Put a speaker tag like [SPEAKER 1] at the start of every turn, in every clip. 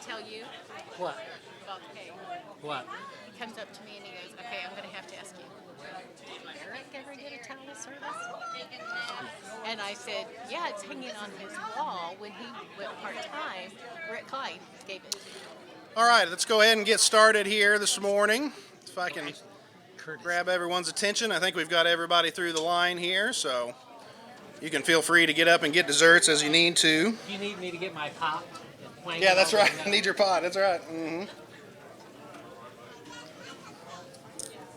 [SPEAKER 1] tell you
[SPEAKER 2] What?
[SPEAKER 1] about the pay?
[SPEAKER 2] What?
[SPEAKER 1] He comes up to me and he goes, "Okay, I'm going to have to ask you. Did Eric ever get a towel service?" And I said, "Yeah, it's hanging on his wall when he went part time. Rick Cline gave it."
[SPEAKER 3] All right, let's go ahead and get started here this morning. If I can
[SPEAKER 2] Curtis.
[SPEAKER 3] grab everyone's attention, I think we've got everybody through the line here, so you can feel free to get up and get desserts as you need to.
[SPEAKER 2] You need me to get my pop?
[SPEAKER 3] Yeah, that's right. I need your pot. That's right.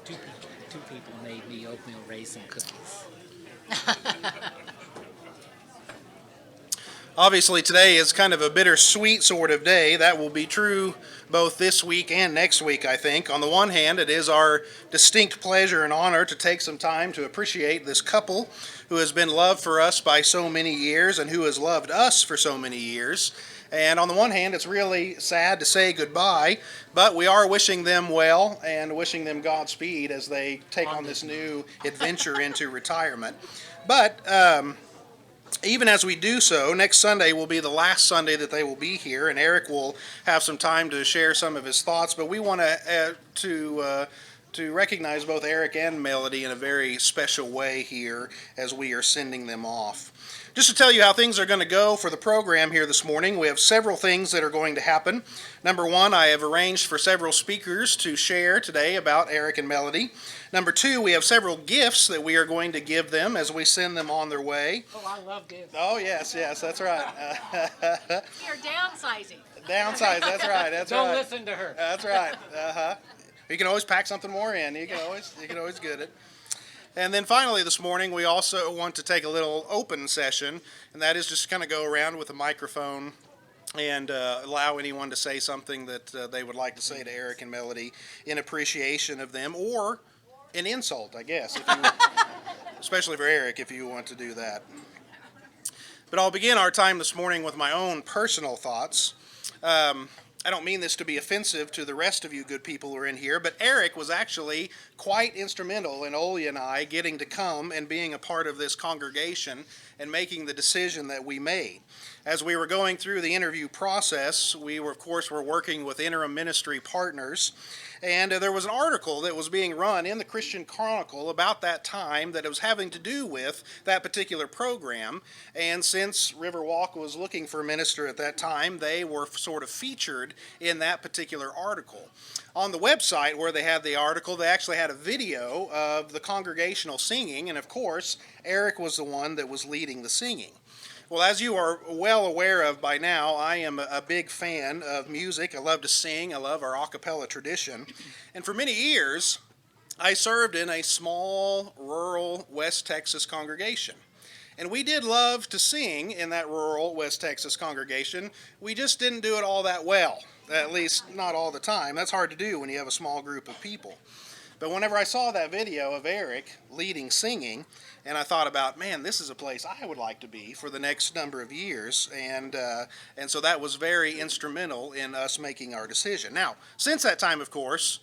[SPEAKER 2] Two people made me oatmeal raisin cookies.
[SPEAKER 3] Obviously, today is kind of a bittersweet sort of day. That will be true both this week and next week, I think. On the one hand, it is our distinct pleasure and honor to take some time to appreciate this couple who has been loved for us by so many years and who has loved us for so many years. And on the one hand, it's really sad to say goodbye, but we are wishing them well and wishing them Godspeed as they take on this new adventure into retirement. But even as we do so, next Sunday will be the last Sunday that they will be here, and Eric will have some time to share some of his thoughts. But we want to recognize both Eric and Melody in a very special way here as we are sending them off. Just to tell you how things are going to go for the program here this morning, we have several things that are going to happen. Number one, I have arranged for several speakers to share today about Eric and Melody. Number two, we have several gifts that we are going to give them as we send them on their way.
[SPEAKER 2] Oh, I love gifts.
[SPEAKER 3] Oh, yes, that's right.
[SPEAKER 1] You're downsizing.
[SPEAKER 3] Downsize, that's right,
[SPEAKER 2] Don't listen to her.
[SPEAKER 3] That's right. You can always pack something more in. You can always get it. And then finally this morning, we also want to take a little open session, and that is just kind of go around with a microphone and allow anyone to say something that they would like to say to Eric and Melody in appreciation of them, or an insult, I guess, if you, especially for Eric, if you want to do that. But I'll begin our time this morning with my own personal thoughts. I don't mean this to be offensive to the rest of you good people who are in here, but Eric was actually quite instrumental in Oli and I getting to come and being a part of this congregation and making the decision that we made. As we were going through the interview process, we were, of course, working with interim ministry partners, and there was an article that was being run in the Christian Chronicle about that time that it was having to do with that particular program. And since Riverwalk was looking for a minister at that time, they were sort of featured in that particular article. On the website where they had the article, they actually had a video of the congregational singing, and of course, Eric was the one that was leading the singing. Well, as you are well aware of by now, I am a big fan of music. I love to sing. I love our a cappella tradition. And for many years, I served in a small, rural West Texas congregation. And we did love to sing in that rural West Texas congregation. We just didn't do it all that well, at least not all the time. That's hard to do when you have a small group of people. But whenever I saw that video of Eric leading singing, and I thought about, man, this is a place I would like to be for the next number of years, and so that was very instrumental in us making our decision. Now, since that time, of course,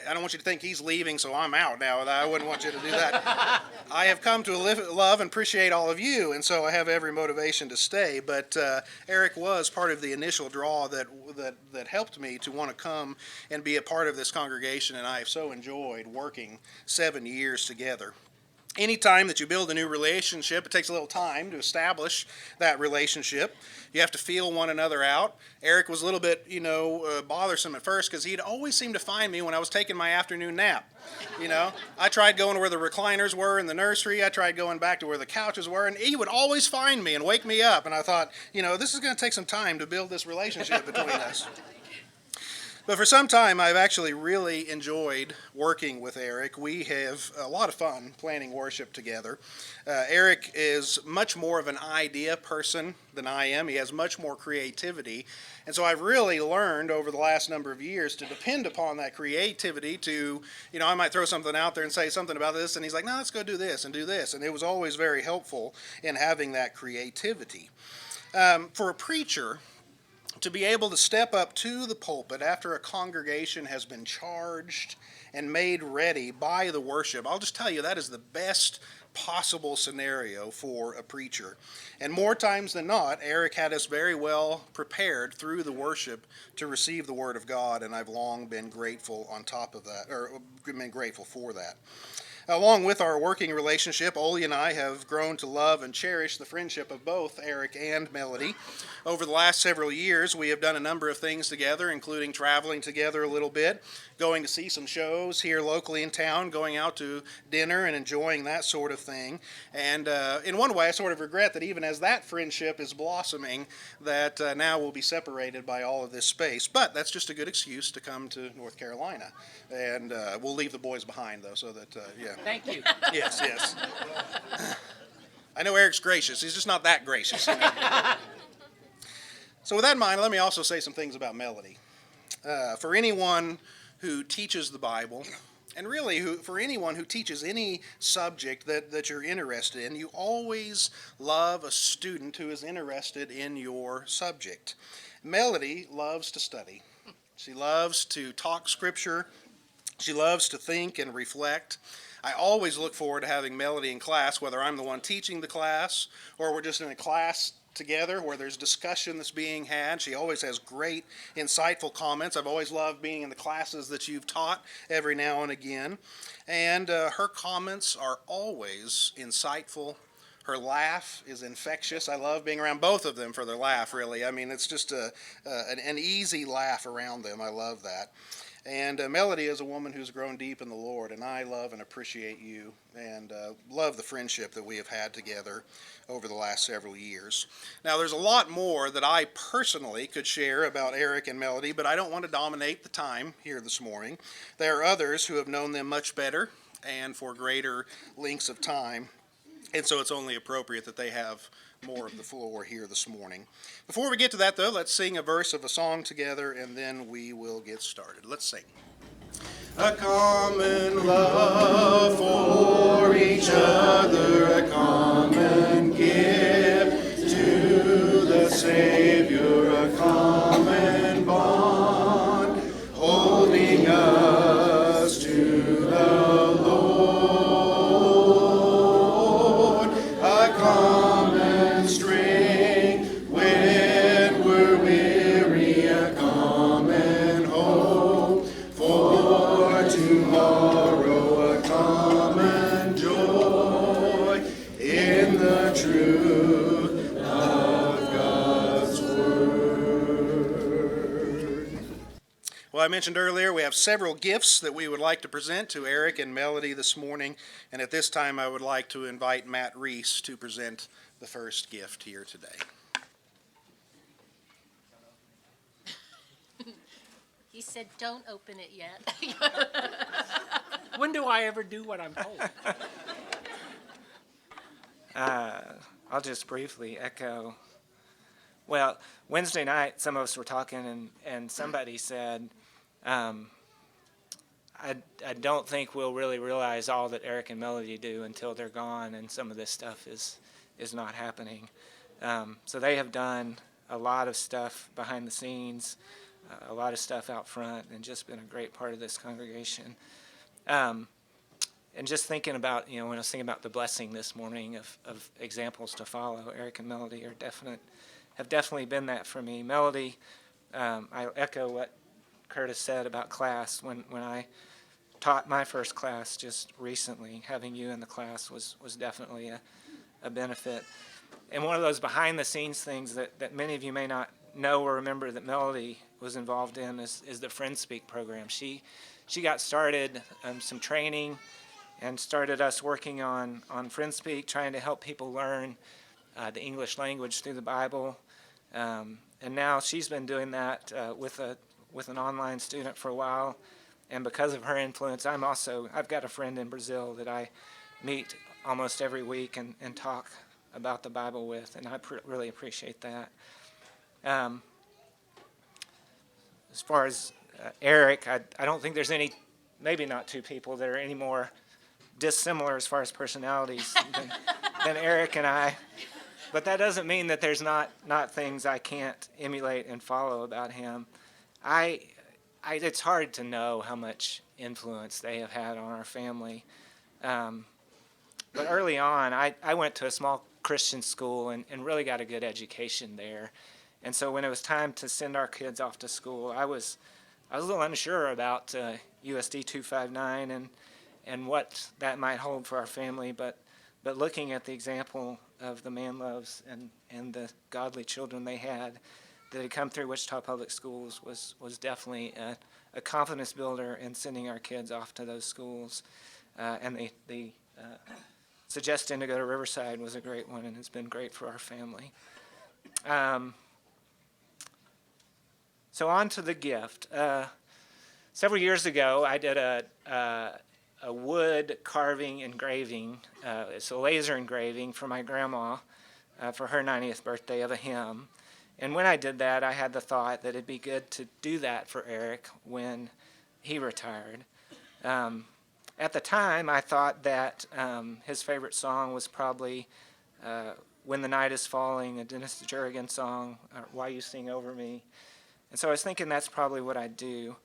[SPEAKER 3] I don't want you to think he's leaving, so I'm out now. I wouldn't want you to do that. I have come to love and appreciate all of you, and so I have every motivation to stay. But Eric was part of the initial draw that helped me to want to come and be a part of this congregation, and I have so enjoyed working 7 years together. Anytime that you build a new relationship, it takes a little time to establish that relationship. You have to feel one another out. Eric was a little bit, bothersome at first because he'd always seem to find me when I was taking my afternoon nap. I tried going to where the recliners were in the nursery. I tried going back to where the couches were, and he would always find me and wake me up. And I thought, this is going to take some time to build this relationship between us. But for some time, I've actually really enjoyed working with Eric. We have a lot of fun planning worship together. Eric is much more of an idea person than I am. He has much more creativity. And so I've really learned over the last number of years to depend upon that creativity to, I might throw something out there and say something about this, and he's like, no, let's go do this and do this. And it was always very helpful in having that creativity. For a preacher to be able to step up to the pulpit after a congregation has been charged and made ready by the worship, I'll just tell you that is the best possible scenario for a preacher. And more times than not, Eric had us very well prepared through the worship to receive the Word of God, and I've long been grateful on top of that, or been grateful for that. Along with our working relationship, Oli and I have grown to love and cherish the friendship of both Eric and Melody. Over the last several years, we have done a number of things together, including traveling together a little bit, going to see some shows here locally in town, going out to dinner and enjoying that sort of thing. And in one way, I sort of regret that even as that friendship is blossoming, that now we'll be separated by all of this space. But that's just a good excuse to come to North Carolina. And we'll leave the boys behind, though, so that, yeah.
[SPEAKER 2] Thank you.
[SPEAKER 3] Yes, yes. I know Eric's gracious. He's just not that gracious. So with that in mind, let me also say some things about Melody. For anyone who teaches the Bible, and really for anyone who teaches any subject that you're interested in, you always love a student who is interested in your subject. Melody loves to study. She loves to talk scripture. She loves to think and reflect. I always look forward to having Melody in class, whether I'm the one teaching the class or we're just in a class together where there's discussion that's being had. She always has great, insightful comments. I've always loved being in the classes that you've taught every now and again. And her comments are always insightful. Her laugh is infectious. I love being around both of them for their laugh, really. I mean, it's just an easy laugh around them. I love that. And Melody is a woman who's grown deep in the Lord, and I love and appreciate you and love the friendship that we have had together over the last several years. Now, there's a lot more that I personally could share about Eric and Melody, but I don't want to dominate the time here this morning. There are others who have known them much better and for greater lengths of time, and so it's only appropriate that they have more of the floor here this morning. Before we get to that, though, let's sing a verse of a song together, and then we will get started. Let's sing. A common love for each other, a common gift to the Savior, a common bond holding us to the Lord, a common strength when we're weary, a common hope for tomorrow, a common joy in the truth of God's word. Well, I mentioned earlier we have several gifts that we would like to present to Eric and Melody this morning, and at this time I would like to invite Matt Reese to present the first gift here today.
[SPEAKER 1] He said, "Don't open it yet."
[SPEAKER 2] When do I ever do what I'm told? I'll just briefly echo. Well, Wednesday night, some of us were talking, and somebody said, I don't think we'll really realize all that Eric and Melody do until they're gone, and some of this stuff is not happening. So they have done a lot of stuff behind the scenes, a lot of stuff out front, and just been a great part of this congregation. And just thinking about, when I was thinking about the blessing this morning of examples to follow, Eric and Melody have definitely been that for me. Melody, I echo what Curtis said about class. When I taught my first class just recently, having you in the class was definitely a benefit. And one of those behind-the-scenes things that many of you may not know or remember that Melody was involved in is the Friend Speak program. She got started some training and started us working on Friend Speak, trying to help people learn the English language through the Bible. And now she's been doing that with an online student for a while. And because of her influence, I've got a friend in Brazil that I meet almost every week and talk about the Bible with, and I really appreciate that. As far as Eric, I don't think there's maybe not two people that are any more dissimilar as far as personalities than Eric and I. but that doesn't mean that there's not things I can't emulate and follow about him. It's hard to know how much influence they have had on our family. But early on, I went to a small Christian school and really got a good education there. And so when it was time to send our kids off to school, I was a little unsure about USD 259 and what that might hold for our family. But looking at the example of the Manloves and the godly children they had that had come through Wichita Public Schools was definitely a confidence builder in sending our kids off to those schools. And the suggestion to go to Riverside was a great one, and it's been great for our family. So on to the gift. Several years ago, I did a wood carving engraving. It's a laser engraving for my grandma for her 90th birthday of a hymn. And when I did that, I had the thought that it'd be good to do that for Eric when he retired. At the time, I thought that his favorite song was probably When the Night is Falling, a Dennis Jurgen song, or Why You Sing Over Me. And so I was thinking that's probably what I'd do.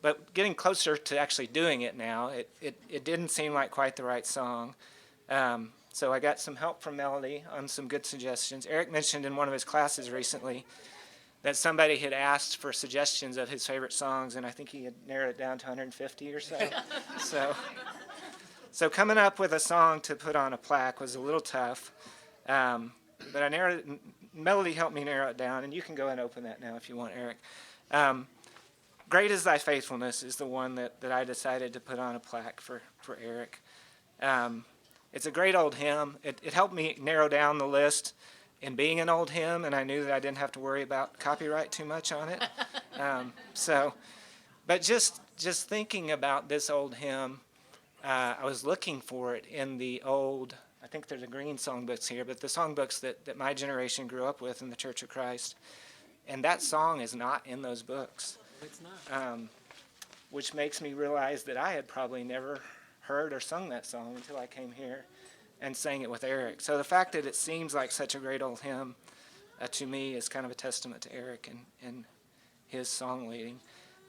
[SPEAKER 2] But getting closer to actually doing it now, it didn't seem like quite the right song. So I got some help from Melody on some good suggestions. Eric mentioned in one of his classes recently that somebody had asked for suggestions of his favorite songs, and I think he had narrowed it down to 150 or so. So coming up with a song to put on a plaque was a little tough, but I narrowed it. Melody helped me narrow it down, and you can go and open that now if you want, Eric. Great is Thy Faithfulness is the one that I decided to put on a plaque for Eric. It's a great old hymn. It helped me narrow down the list in being an old hymn, and I knew that I didn't have to worry about copyright too much on it. But just thinking about this old hymn, I was looking for it in the old, I think they're the green songbooks here, but the songbooks that my generation grew up with in the Church of Christ. And that song is not in those books.
[SPEAKER 4] It's not.
[SPEAKER 2] Which makes me realize that I had probably never heard or sung that song until I came here and sang it with Eric. So the fact that it seems like such a great old hymn to me is kind of a testament to Eric and his song leading.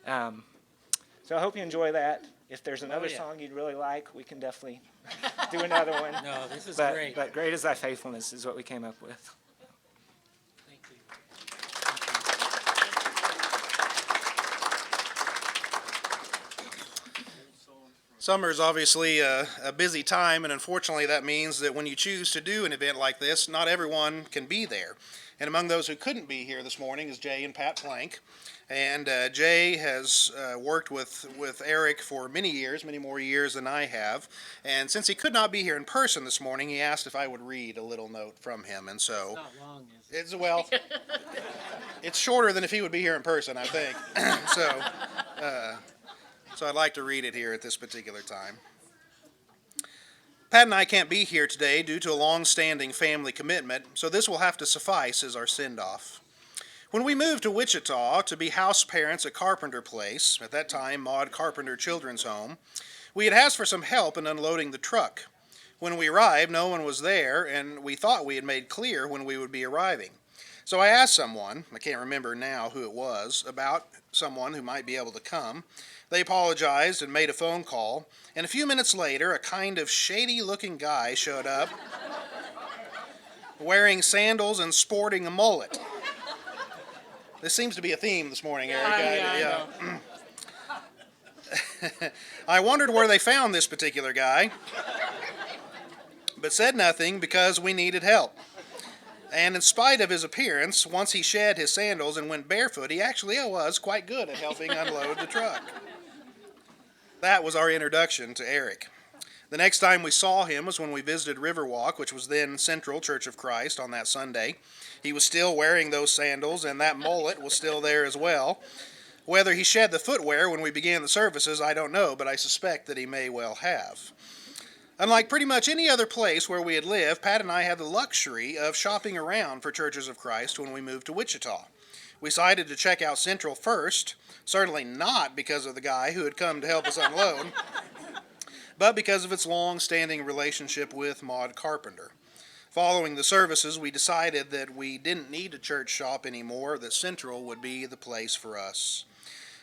[SPEAKER 2] So I hope you enjoy that. If there's another song you'd really like, we can definitely do another one.
[SPEAKER 4] No, this is great.
[SPEAKER 2] But Great is Thy Faithfulness is what we came up with.
[SPEAKER 4] Thank you.
[SPEAKER 3] Summer is obviously a busy time, and unfortunately that means that when you choose to do an event like this, not everyone can be there. And among those who couldn't be here this morning is Jay and Pat Plank. And Jay has worked with Eric for many years, many more years than I have. And since he could not be here in person this morning, he asked if I would read a little note from him. And so
[SPEAKER 4] It's not long, is it?
[SPEAKER 3] it's, well, it's shorter than if he would be here in person, I think. So I'd like to read it here at this particular time. Pat and I can't be here today due to a long-standing family commitment, so this will have to suffice as our send-off. When we moved to Wichita to be house parents at Carpenter Place, at that time Maud Carpenter Children's Home, we had asked for some help in unloading the truck. When we arrived, no one was there, and we thought we had made clear when we would be arriving. So I asked someone, I can't remember now who it was, about someone who might be able to come. They apologized and made a phone call, and a few minutes later, a kind of shady-looking guy showed up, wearing sandals and sporting a mullet. This seems to be a theme this morning, Eric.
[SPEAKER 4] I know.
[SPEAKER 3] I wondered where they found this particular guy, but said nothing because we needed help. And in spite of his appearance, once he shed his sandals and went barefoot, he actually was quite good at helping unload the truck. That was our introduction to Eric. The next time we saw him was when we visited Riverwalk, which was then Central Church of Christ, on that Sunday. He was still wearing those sandals, and that mullet was still there as well. Whether he shed the footwear when we began the services, I don't know, but I suspect that he may well have. Unlike pretty much any other place where we had lived, Pat and I had the luxury of shopping around for Churches of Christ when we moved to Wichita. We decided to check out Central first, certainly not because of the guy who had come to help us unload, but because of its long-standing relationship with Maud Carpenter. Following the services, we decided that we didn't need a church shop anymore, that Central would be the place for us.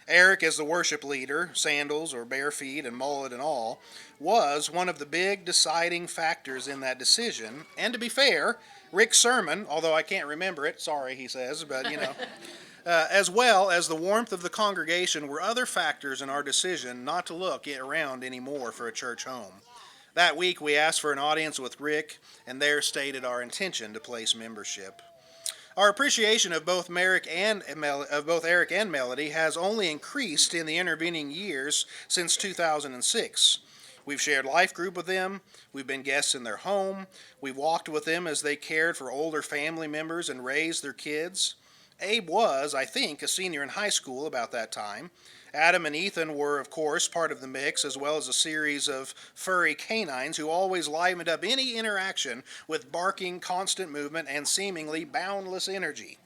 [SPEAKER 3] Eric, as the worship leader, sandals or bare feet and mullet and all, was one of the big deciding factors in that decision. And to be fair, Rick's sermon, although I can't remember it, sorry, he says, but as well as the warmth of the congregation were other factors in our decision not to look around anymore for a church home. That week we asked for an audience with Rick, and there stated our intention to place membership. Our appreciation of both Eric and Melody has only increased in the intervening years since 2006. We've shared life group with them, we've been guests in their home, we've walked with them as they cared for older family members and raised their kids. Abe was, I think, a senior in high school about that time. Adam and Ethan were, of course, part of the mix, as well as a series of furry canines who always livened up any interaction with barking, constant movement, and seemingly boundless energy.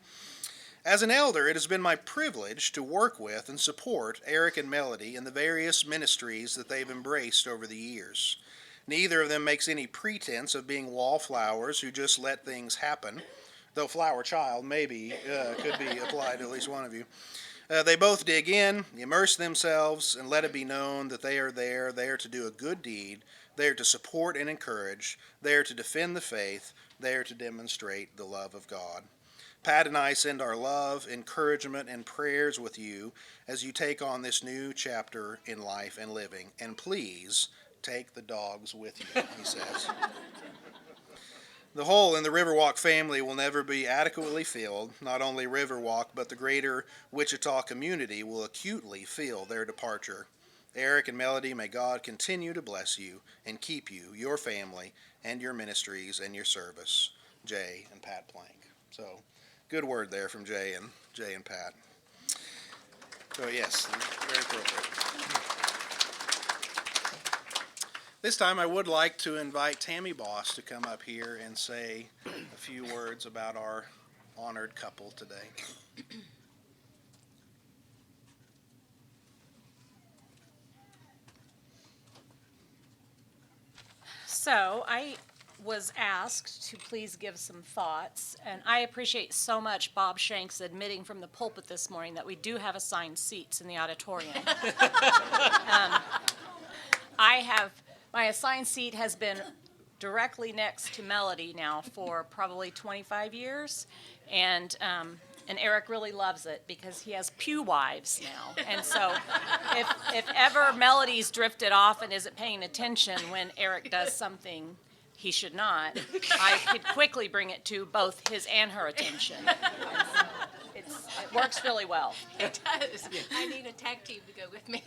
[SPEAKER 3] As an elder, it has been my privilege to work with and support Eric and Melody in the various ministries that they've embraced over the years. Neither of them makes any pretense of being wallflowers who just let things happen, though flower child maybe could be applied to at least one of you. They both dig in, immerse themselves, and let it be known that they are there. They are to do a good deed. They are to support and encourage. They are to defend the faith. They are to demonstrate the love of God. Pat and I send our love, encouragement, and prayers with you as you take on this new chapter in life and living. And please take the dogs with you, he says. The hole in the Riverwalk family will never be adequately filled. Not only Riverwalk, but the greater Wichita community will acutely feel their departure. Eric and Melody, may God continue to bless you and keep you, your family, and your ministries and your service. Jay and Pat Plank. So, good word there from Jay and Pat. So yes, very appropriate. This time I would like to invite Tammy Boss to come up here and say a few words about our honored couple today.
[SPEAKER 5] So I was asked to please give some thoughts, and I appreciate so much Bob Shanks admitting from the pulpit this morning that we do have assigned seats in the auditorium. My assigned seat has been directly next to Melody now for probably 25 years, and Eric really loves it because he has pew wives now. And so if ever Melody's drifted off and isn't paying attention when Eric does something he should not, I could quickly bring it to both his and her attention. It works really well.
[SPEAKER 1] It does. I need a tag team to go with me.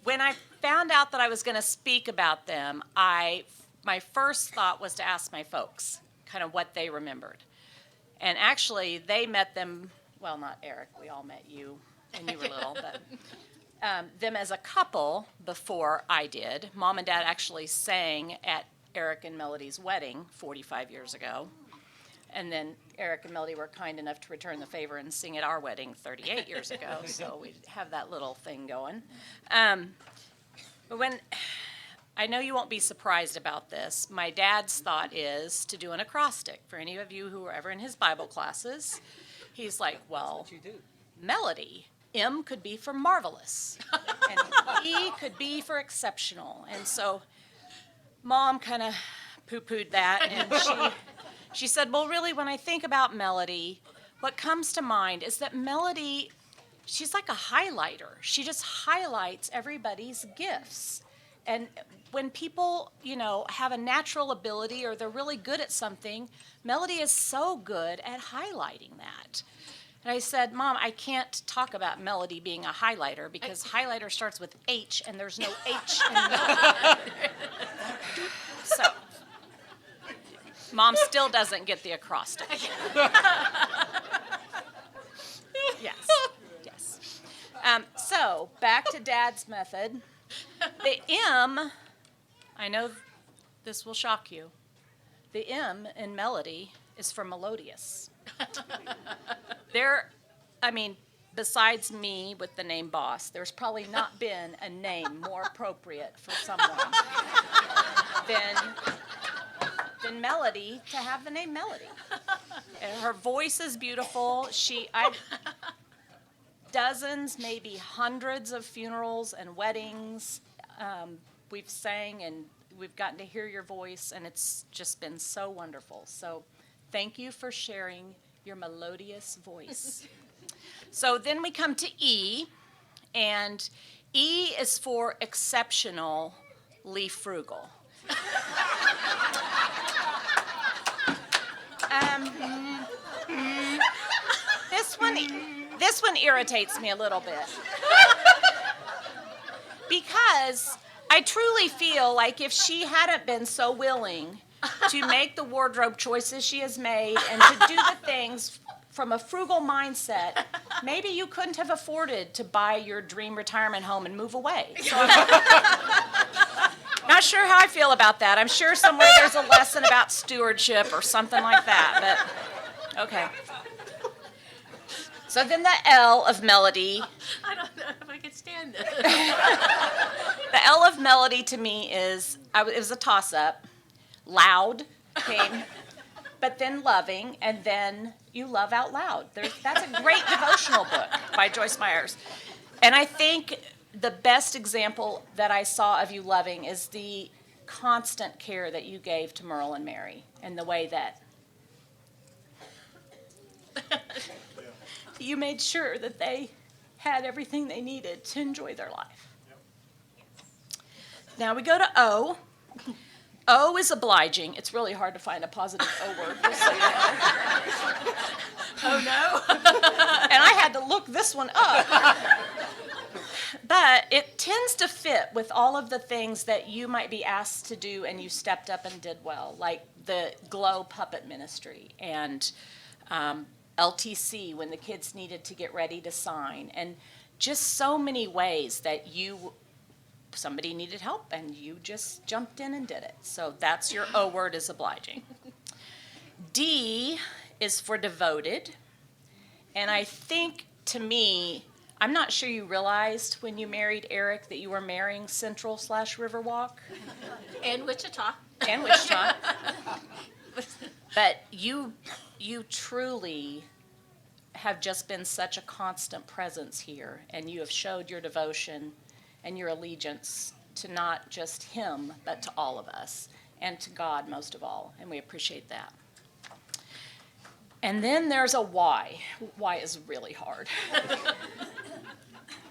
[SPEAKER 5] When I found out that I was going to speak about them, my first thought was to ask my folks kind of what they remembered. And actually, they met them, well, not Eric, we all met you when you were little, but them as a couple before I did. Mom and Dad actually sang at Eric and Melody's wedding 45 years ago. And then Eric and Melody were kind enough to return the favor and sing at our wedding 38 years ago, so we have that little thing going. But I know you won't be surprised about this, my dad's thought is to do an acrostic. For any of you who were ever in his Bible classes, he's like, well,
[SPEAKER 4] What you do?
[SPEAKER 5] Melody, M could be for marvelous, and E could be for exceptional. And so Mom kind of poo-pooed that, and she said, well, really, when I think about Melody, what comes to mind is that Melody, she's like a highlighter. She just highlights everybody's gifts. And when people, have a natural ability or they're really good at something, Melody is so good at highlighting that. And I said, Mom, I can't talk about Melody being a highlighter because highlighter starts with H and there's no H in Melody. So, Mom still doesn't get the acrostic. Yes. So, back to Dad's method. The M, I know this will shock you. The M in Melody is for melodious. besides me with the name Boss, there's probably not been a name more appropriate for someone than Melody to have the name Melody. And her voice is beautiful. Dozens, maybe hundreds of funerals and weddings. We've sang and we've gotten to hear your voice, and it's just been so wonderful. So thank you for sharing your melodious voice. So then we come to E, and E is for exceptionally frugal. This one irritates me a little bit. Because I truly feel like if she hadn't been so willing to make the wardrobe choices she has made and to do the things from a frugal mindset, maybe you couldn't have afforded to buy your dream retirement home and move away. So I'm not sure how I feel about that. I'm sure somewhere there's a lesson about stewardship or something like that, but okay. So then the L of Melody.
[SPEAKER 1] I don't know if I could stand this.
[SPEAKER 5] The L of Melody to me it was a toss-up. Loud came, but then loving, and then you love out loud. That's a great devotional book by Joyce Myers. And I think the best example that I saw of you loving is the constant care that you gave to Merle and Mary, and the way that you made sure that they had everything they needed to enjoy their life. Now we go to O. O is obliging. It's really hard to find a positive O word, just so you know.
[SPEAKER 1] Oh, no.
[SPEAKER 5] And I had to look this one up. But it tends to fit with all of the things that you might be asked to do and you stepped up and did well, like the Glow Puppet Ministry and LTC when the kids needed to get ready to sign, and just so many ways that somebody needed help and you just jumped in and did it. So that's your O word, is obliging. D is for devoted. And I think, to me, I'm not sure you realized when you married Eric that you were marrying Central/Riverwalk.
[SPEAKER 1] And Wichita.
[SPEAKER 5] And Wichita. But you truly have just been such a constant presence here, and you have showed your devotion and your allegiance to not just him, but to all of us, and to God most of all, and we appreciate that. And then there's a Y. Y is really hard.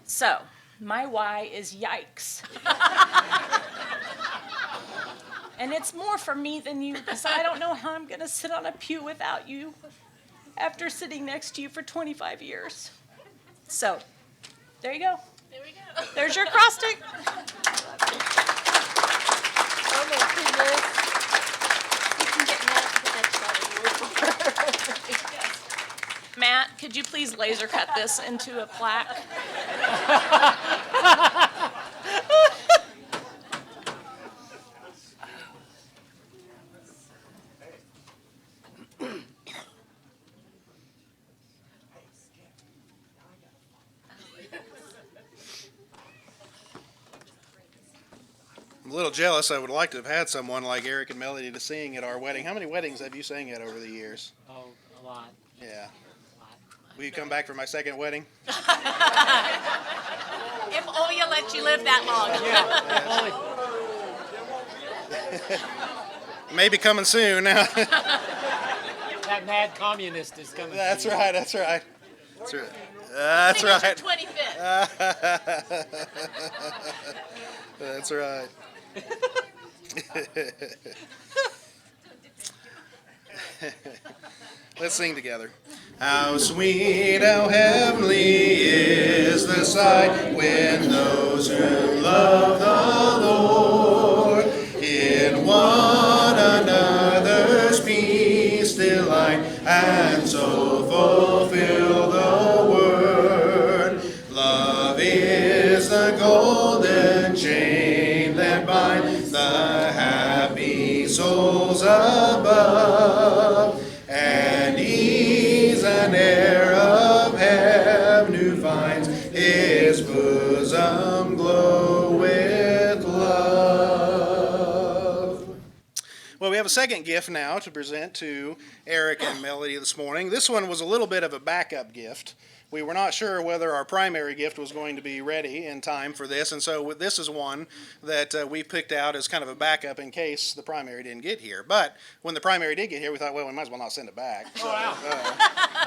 [SPEAKER 5] So, my Y is yikes. And it's more for me than you, because I don't know how I'm going to sit on a pew without you after sitting next to you for 25 years. So, there you go.
[SPEAKER 1] There we go.
[SPEAKER 5] There's your acrostic.
[SPEAKER 1] Oh, my goodness. You can get Matt to put that shot.
[SPEAKER 5] Matt, could you please laser cut this into a plaque?
[SPEAKER 3] I'm a little jealous. I would like to have had someone like Eric and Melody to sing at our wedding. How many weddings have you sang at over the years?
[SPEAKER 4] Oh, a lot,
[SPEAKER 3] Yeah.
[SPEAKER 4] a lot.
[SPEAKER 3] Will you come back for my second wedding?
[SPEAKER 1] If Oya let you live that long.
[SPEAKER 3] Maybe coming soon.
[SPEAKER 4] That mad communist is coming.
[SPEAKER 3] That's
[SPEAKER 4] for you.
[SPEAKER 3] right. That's right. That's right. That's
[SPEAKER 1] I think
[SPEAKER 3] right.
[SPEAKER 1] it's your 25th.
[SPEAKER 3] That's right. Let's sing together. How sweet, how heavenly is the sight when those who love the Lord in one another's peace delight and so fulfill the word. Love is the golden chain that binds the happy souls above, and ease an air of heaven new have a second gift now to present to Eric and Melody this morning. This one was a little bit of a backup gift. We were not sure whether our primary gift was going to be ready in time for this, and so this is one that we picked out as kind of a backup in case the primary didn't get here. But when the primary did get here, we thought, well, we might as well not send it back. So,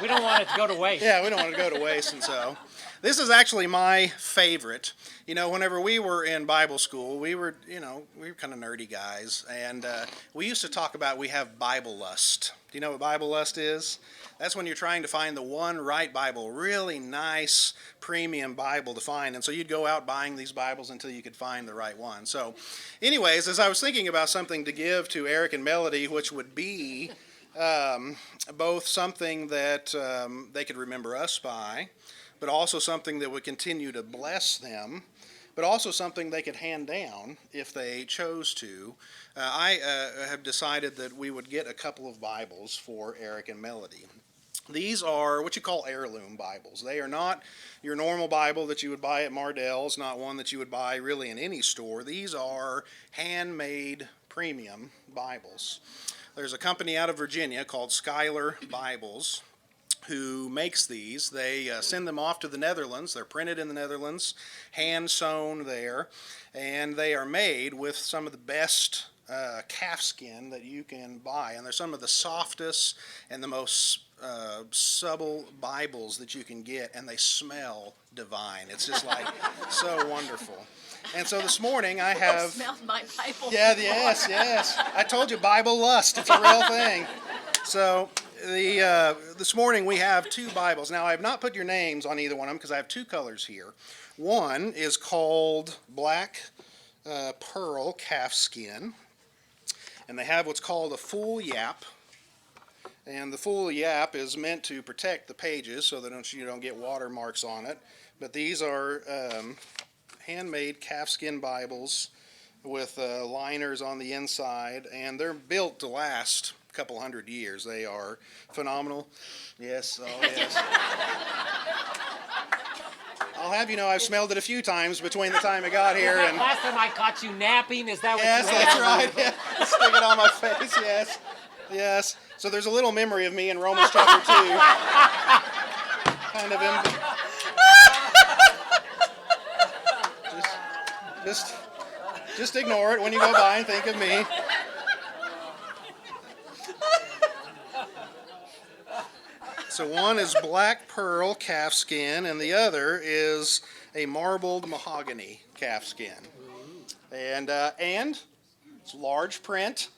[SPEAKER 4] We don't want it to go to waste.
[SPEAKER 3] yeah, we don't want it to go to waste, and so this is actually my favorite. You know, whenever we were in Bible school, we were kind of nerdy guys, and we used to talk about we have Bible lust. Do you know what Bible lust is? That's when you're trying to find the one right Bible, really nice premium Bible to find. And so you'd go out buying these Bibles until you could find the right one. So anyways, as I was thinking about something to give to Eric and Melody, which would be both something that they could remember us by, but also something that would continue to bless them, but also something they could hand down if they chose to. I have decided that we would get a couple of Bibles for Eric and Melody. These are what you call heirloom Bibles. They are not your normal Bible that you would buy at Mardell's, not one that you would buy really in any store. These are handmade premium Bibles. There's a company out of Virginia called Schuyler Bibles who makes these. They send them off to the Netherlands. They're printed in the Netherlands, hand sewn there, and they are made with some of the best calf skin that you can buy. And they're some of the softest and the most subtle Bibles that you can get, and they smell divine. It's just like so wonderful. And so this morning I have
[SPEAKER 1] smelled my Bible.
[SPEAKER 3] Yeah, yes. I told you, Bible lust. It's a real thing. So this morning we have two Bibles. Now I have not put your names on either one of them because I have two colors here. One is called black pearl calf skin, and they have what's called a full yap. And the full yap is meant to protect the pages so that you don't get watermarks on it. But these are handmade calfskin Bibles with liners on the inside, and they're built to last a couple hundred years. They are phenomenal. Yes, oh yes. I'll have you know I've smelled it a few times between the time I got here and
[SPEAKER 4] Last time I caught you napping, is that what
[SPEAKER 3] yes,
[SPEAKER 4] you
[SPEAKER 3] that's right. Yeah. Stick it on my face. Yes. So there's a little memory of me in Romans chapter 2. Kind of just ignore it when you go by and think of me. So one is black pearl calfskin, and the other is a marbled mahogany calfskin. And it's large print.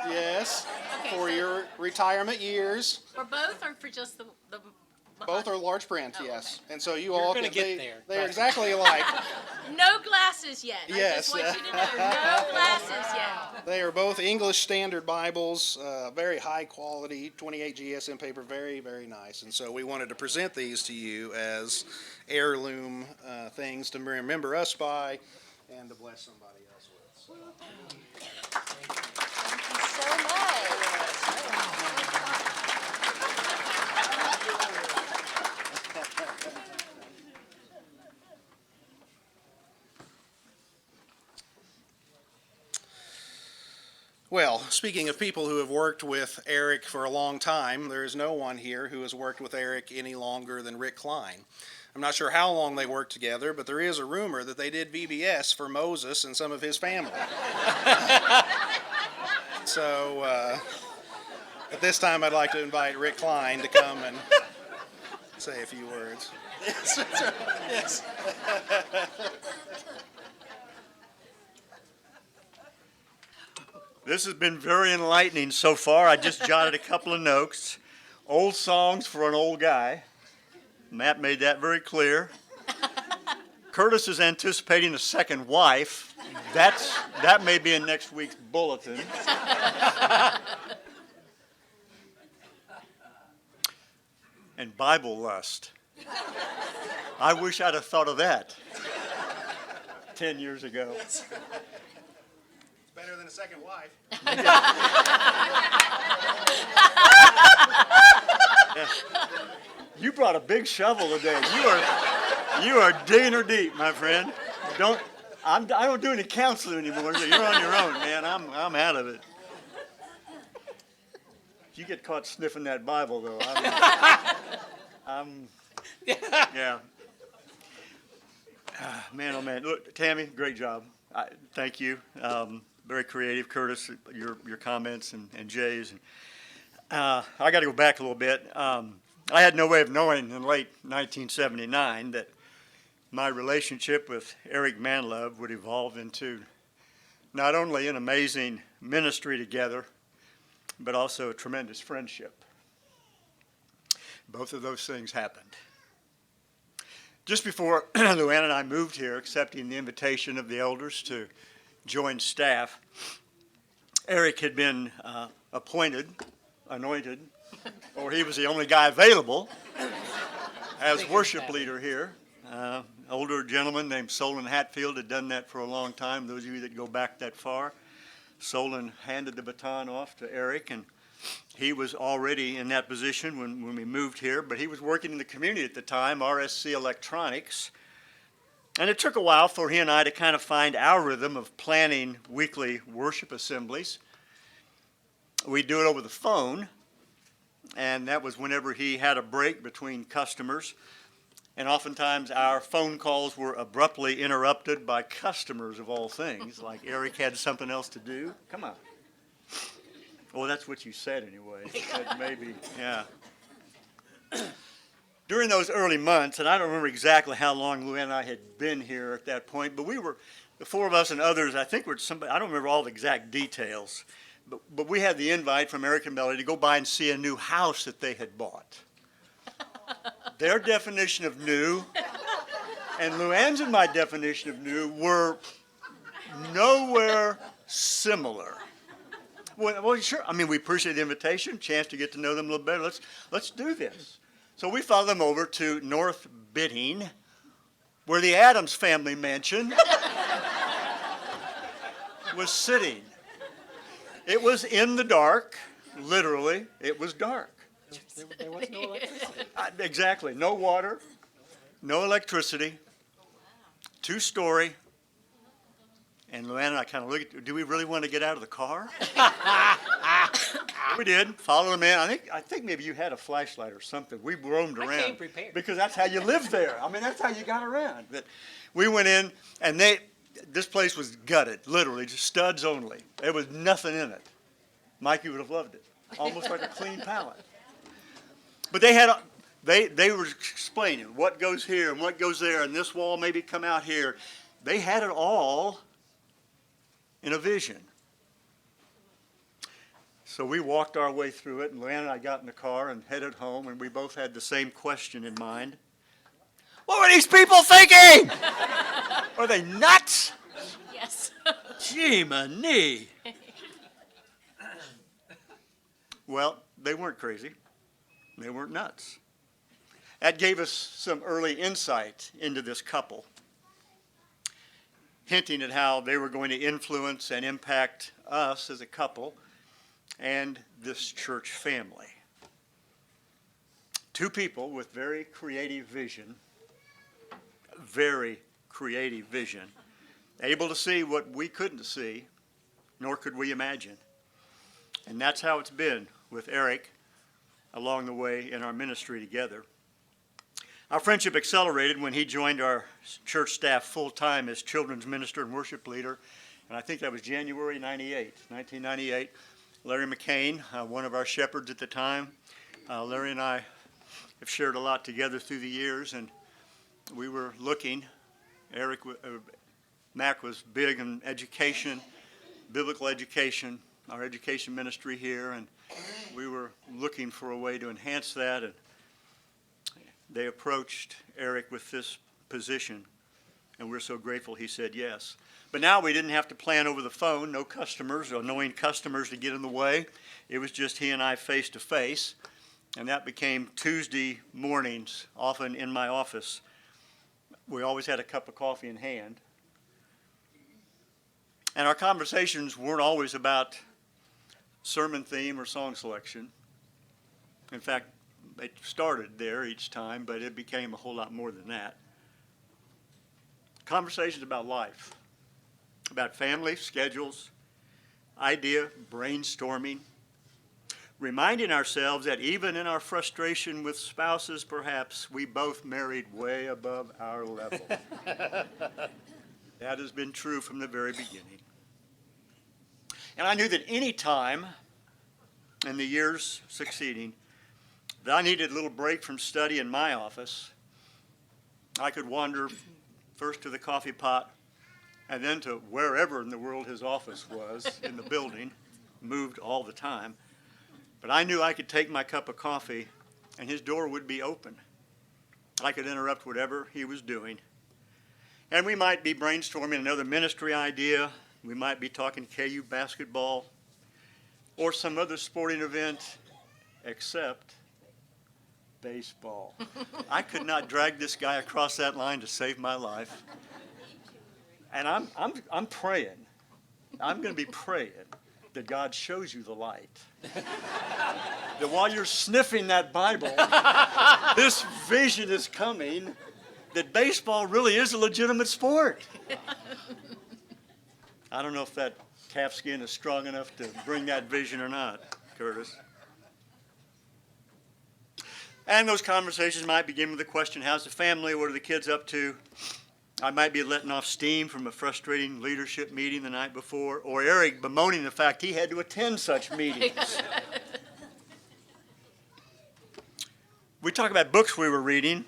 [SPEAKER 3] Yes,
[SPEAKER 1] Okay,
[SPEAKER 3] for
[SPEAKER 1] so
[SPEAKER 3] your retirement years.
[SPEAKER 1] for both or for just the
[SPEAKER 3] Both are large print,
[SPEAKER 1] Oh,
[SPEAKER 3] yes. And so you all
[SPEAKER 4] gonna
[SPEAKER 3] can,
[SPEAKER 4] get there.
[SPEAKER 3] they are exactly alike.
[SPEAKER 1] No glasses yet.
[SPEAKER 3] Yes.
[SPEAKER 1] I just want you to know, no glasses yet.
[SPEAKER 3] They are both English Standard Bibles, very high quality, 28 GSM paper, very, very nice. And so we wanted to present these to you as heirloom things to remember us by and to bless somebody else with. So.
[SPEAKER 1] So much.
[SPEAKER 3] Well, speaking of people who have worked with Eric for a long time, there is no one here who has worked with Eric any longer than Rick Cline. I'm not sure how long they worked together, but there is a rumor that they did VBS for Moses and some of his family. So at this time, I'd like to invite Rick Cline to come and say a few words. Yes, that's right. Yes.
[SPEAKER 6] This has been very enlightening so far. I just jotted a couple of notes. Old songs for an old guy. Matt made that very clear. Curtis is anticipating a second wife. That may be in next week's bulletin. And Bible lust. I wish I'd have thought of that 10 years ago.
[SPEAKER 3] Better than a second wife.
[SPEAKER 6] You brought a big shovel today. You are digging her deep, my friend. I don't do any counseling anymore. So you're on your own, man. I'm out of it. you get caught sniffing that Bible, though, yeah. Man, oh man. Look, Tammy, great job. Thank you. Very creative. Curtis, your comments and Jay's. I got to go back a little bit. I had no way of knowing in late 1979 that my relationship with Eric Manlove would evolve into not only an amazing ministry together, but also a tremendous friendship. Both of those things happened. Just before Luann and I moved here, accepting the invitation of the elders to join staff, Eric had been anointed, or he was the only guy available as worship leader here. Older gentleman named Solon Hatfield had done that for a long time. Those of you that go back that far, Solon handed the baton off to Eric, and he was already in that position when we moved here, but he was working in the community at the time, RSC Electronics. And it took a while for he and I to kind of find our rhythm of planning weekly worship assemblies. We'd do it over the phone, and that was whenever he had a break between customers. And oftentimes our phone calls were abruptly interrupted by customers of all things, like Eric had something else to do. Come on. Well, that's what you said anyway. You said maybe, yeah. During those early months, and I don't remember exactly how long Luann and I had been here at that point, but the four of us and others, I think I don't remember all the exact details, but we had the invite from Eric and Melody to go by and see a new house that they had bought. Their definition of new and Luann's and my definition of new were nowhere similar. Well, sure. I mean, we appreciate the invitation, chance to get to know them a little better. Let's do this. So we followed them over to North Bidding, where the Addams family mansion was sitting. It was in the dark, literally. It was dark.
[SPEAKER 4] There was no electricity.
[SPEAKER 6] Exactly. No water, no electricity, 2-story. And Luann and I kind of looked, do we really want to get out of the car? We did. Follow them in. I think maybe you had a flashlight or something. We roamed around.
[SPEAKER 4] I came prepared.
[SPEAKER 6] Because that's how you lived there. I mean, that's how you got around. But we went in, and this place was gutted, literally, just studs only. There was nothing in it. Mikey would have loved it. Almost like a clean palette. But they were explaining what goes here and what goes there, and this wall maybe come out here. They had it all in a vision. So we walked our way through it, and Luann and I got in the car and headed home, and we both had the same question in mind. What were these people thinking? Are they nuts?
[SPEAKER 5] Yes.
[SPEAKER 6] Gee, money. Well, they weren't crazy. They weren't nuts. That gave us some early insight into this couple, hinting at how they were going to influence and impact us as a couple and this church family. Two people with very creative vision, able to see what we couldn't see, nor could we imagine. And that's how it's been with Eric along the way in our ministry together. Our friendship accelerated when he joined our church staff full-time as children's minister and worship leader, and I think that was January 1998. Larry McCain, one of our shepherds at the time. Larry and I have shared a lot together through the years, and we were looking. Mac was big in education, biblical education, our education ministry here, and we were looking for a way to enhance that, and they approached Eric with this position, and we're so grateful he said yes. But now we didn't have to plan over the phone, no customers or annoying customers to get in the way. It was just he and I face to face, and that became Tuesday mornings, often in my office. We always had a cup of coffee in hand. And our conversations weren't always about sermon theme or song selection. In fact, it started there each time, but it became a whole lot more than that. Conversations about life, about family, schedules, idea, brainstorming, reminding ourselves that even in our frustration with spouses, perhaps, we both married way above our level. That has been true from the very beginning. And I knew that any time in the years succeeding that I needed a little break from study in my office, I could wander first to the coffee pot and then to wherever in the world his office was in the building, moved all the time. But I knew I could take my cup of coffee and his door would be open. I could interrupt whatever he was doing. And we might be brainstorming another ministry idea. We might be talking KU basketball or some other sporting event, except baseball. I could not drag this guy across that line to save my life. And I'm praying. I'm going to be praying that God shows you the light. That while you're sniffing that Bible, this vision is coming that baseball really is a legitimate sport. I don't know if that calf skin is strong enough to bring that vision or not, Curtis. And those conversations might begin with the question, how's the family? What are the kids up to? I might be letting off steam from a frustrating leadership meeting the night before, or Eric bemoaning the fact he had to attend such meetings. We talk about books we were reading.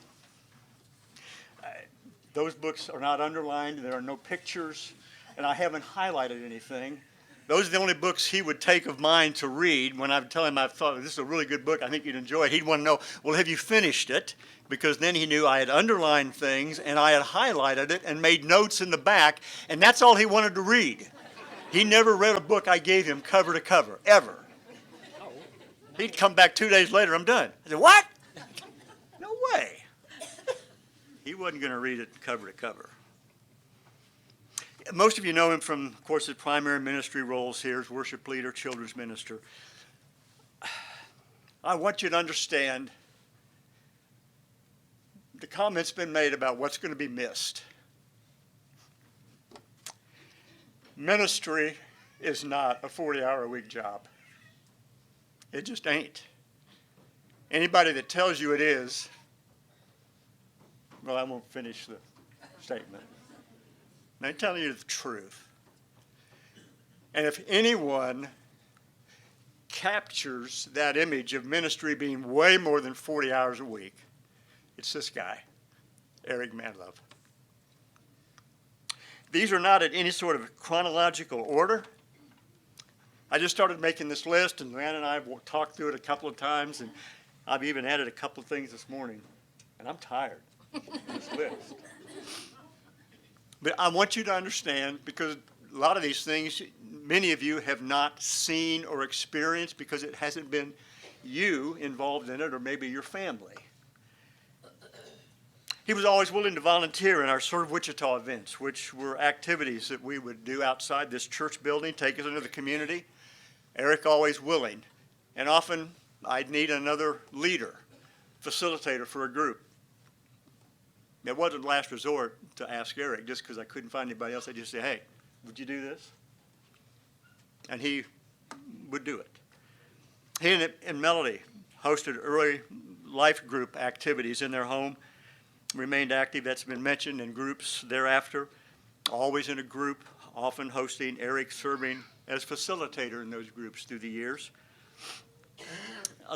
[SPEAKER 6] Those books are not underlined, there are no pictures, and I haven't highlighted anything. Those are the only books he would take of mine to read. When I would tell him I thought this is a really good book, I think you'd enjoy it, he'd want to know, well, have you finished it? Because then he knew I had underlined things and I had highlighted it and made notes in the back, and that's all he wanted to read. He never read a book I gave him cover to cover, ever. He'd come back 2 days later, I'm done. I said, what? No way. He wasn't going to read it cover to cover. Most of you know him from, of course, his primary ministry roles here as worship leader, children's minister. I want you to understand the comment's been made about what's going to be missed. Ministry is not a 40-hour-a-week job. It just ain't. Anybody that tells you it is, well, I won't finish the statement. I'm telling you the truth. And if anyone captures that image of ministry being way more than 40 hours a week, it's this guy, Eric Manlove. These are not in any sort of chronological order. I just started making this list, and Luann and I have talked through it a couple of times, and I've even added a couple of things this morning, and I'm tired of this list. But I want you to understand, because a lot of these things, many of you have not seen or experienced because it hasn't been you involved in it, or maybe your family. He was always willing to volunteer in our Serve Wichita events, which were activities that we would do outside this church building, take us into the community. Eric always willing. And often I'd need another leader, facilitator for a group. It wasn't last resort to ask Eric just because I couldn't find anybody else. I'd just say, hey, would you do this? And he would do it. He and Melody hosted early life group activities in their home, remained active. That's been mentioned in groups thereafter, always in a group, often hosting, Eric serving as facilitator in those groups through the years.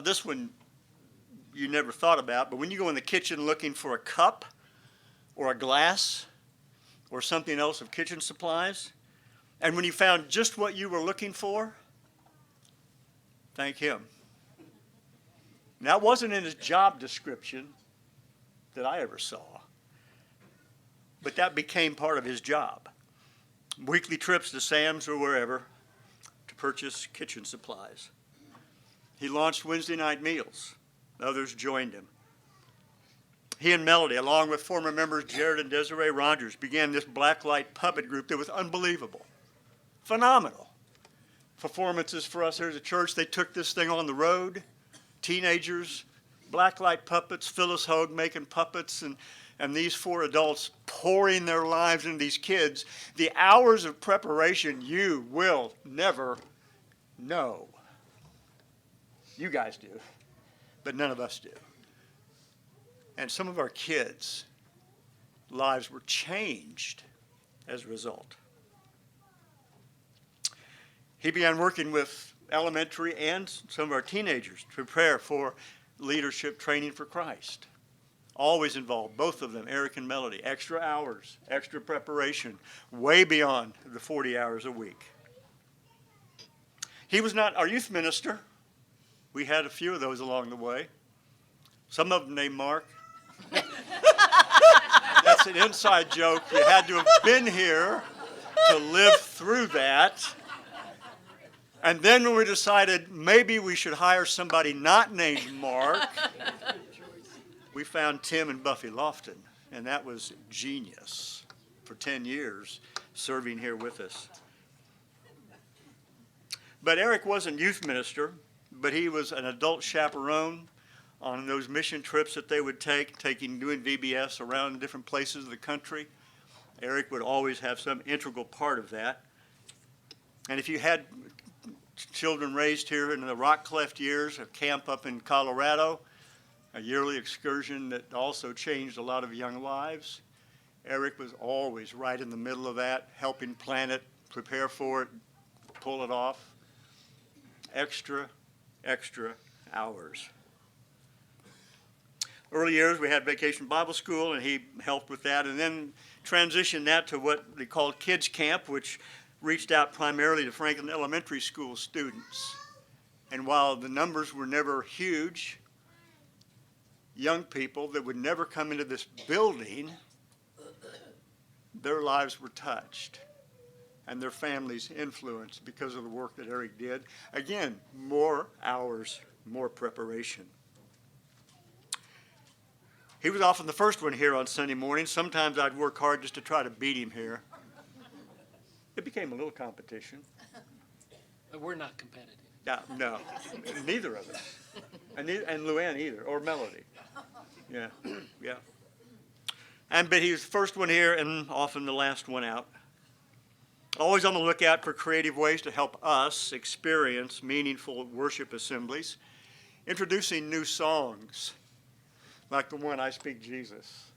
[SPEAKER 6] This one you never thought about, but when you go in the kitchen looking for a cup or a glass or something else of kitchen supplies, and when you found just what you were looking for, thank him. And that wasn't in his job description that I ever saw, but that became part of his job. Weekly trips to Sam's or wherever to purchase kitchen supplies. He launched Wednesday night meals. Others joined him. He and Melody, along with former members Jared and Desiree Rogers, began this blacklight puppet group that was unbelievable, phenomenal. Performances for us here as a church. They took this thing on the road, teenagers, blacklight puppets, Phyllis Hogue making puppets, and these four adults pouring their lives into these kids. The hours of preparation you will never know. You guys do, but none of us do. And some of our kids' lives were changed as a result. He began working with elementary and some of our teenagers to prepare for leadership training for Christ. Always involved, both of them, Eric and Melody, extra hours, extra preparation, way beyond the 40 hours a week. He was not our youth minister. We had a few of those along the way. Some of them named Mark. That's an inside joke. You had to have been here to live through that. And then when we decided maybe we should hire somebody not named Mark, we found Tim and Buffy Lofton, and that was genius for 10 years serving here with us. But Eric wasn't youth minister, but he was an adult chaperone on those mission trips that they would doing VBS around different places of the country. Eric would always have some integral part of that. And if you had children raised here in the Rock Cleft years, a camp up in Colorado, a yearly excursion that also changed a lot of young lives, Eric was always right in the middle of that, helping plan it, prepare for it, pull it off. Extra hours. Early years, we had Vacation Bible School, and he helped with that, and then transitioned that to what they called Kids Camp, which reached out primarily to Franklin Elementary School students. And while the numbers were never huge, young people that would never come into this building, their lives were touched and their families influenced because of the work that Eric did. Again, more hours, more preparation. He was often the first one here on Sunday morning. Sometimes I'd work hard just to try to beat him here. It became a little competition.
[SPEAKER 4] But we're not competitive.
[SPEAKER 6] No, neither of us. And Luann either, or Melody. Yeah. But he was the first one here and often the last one out. Always on the lookout for creative ways to help us experience meaningful worship assemblies. Introducing new songs, like the one, I Speak Jesus.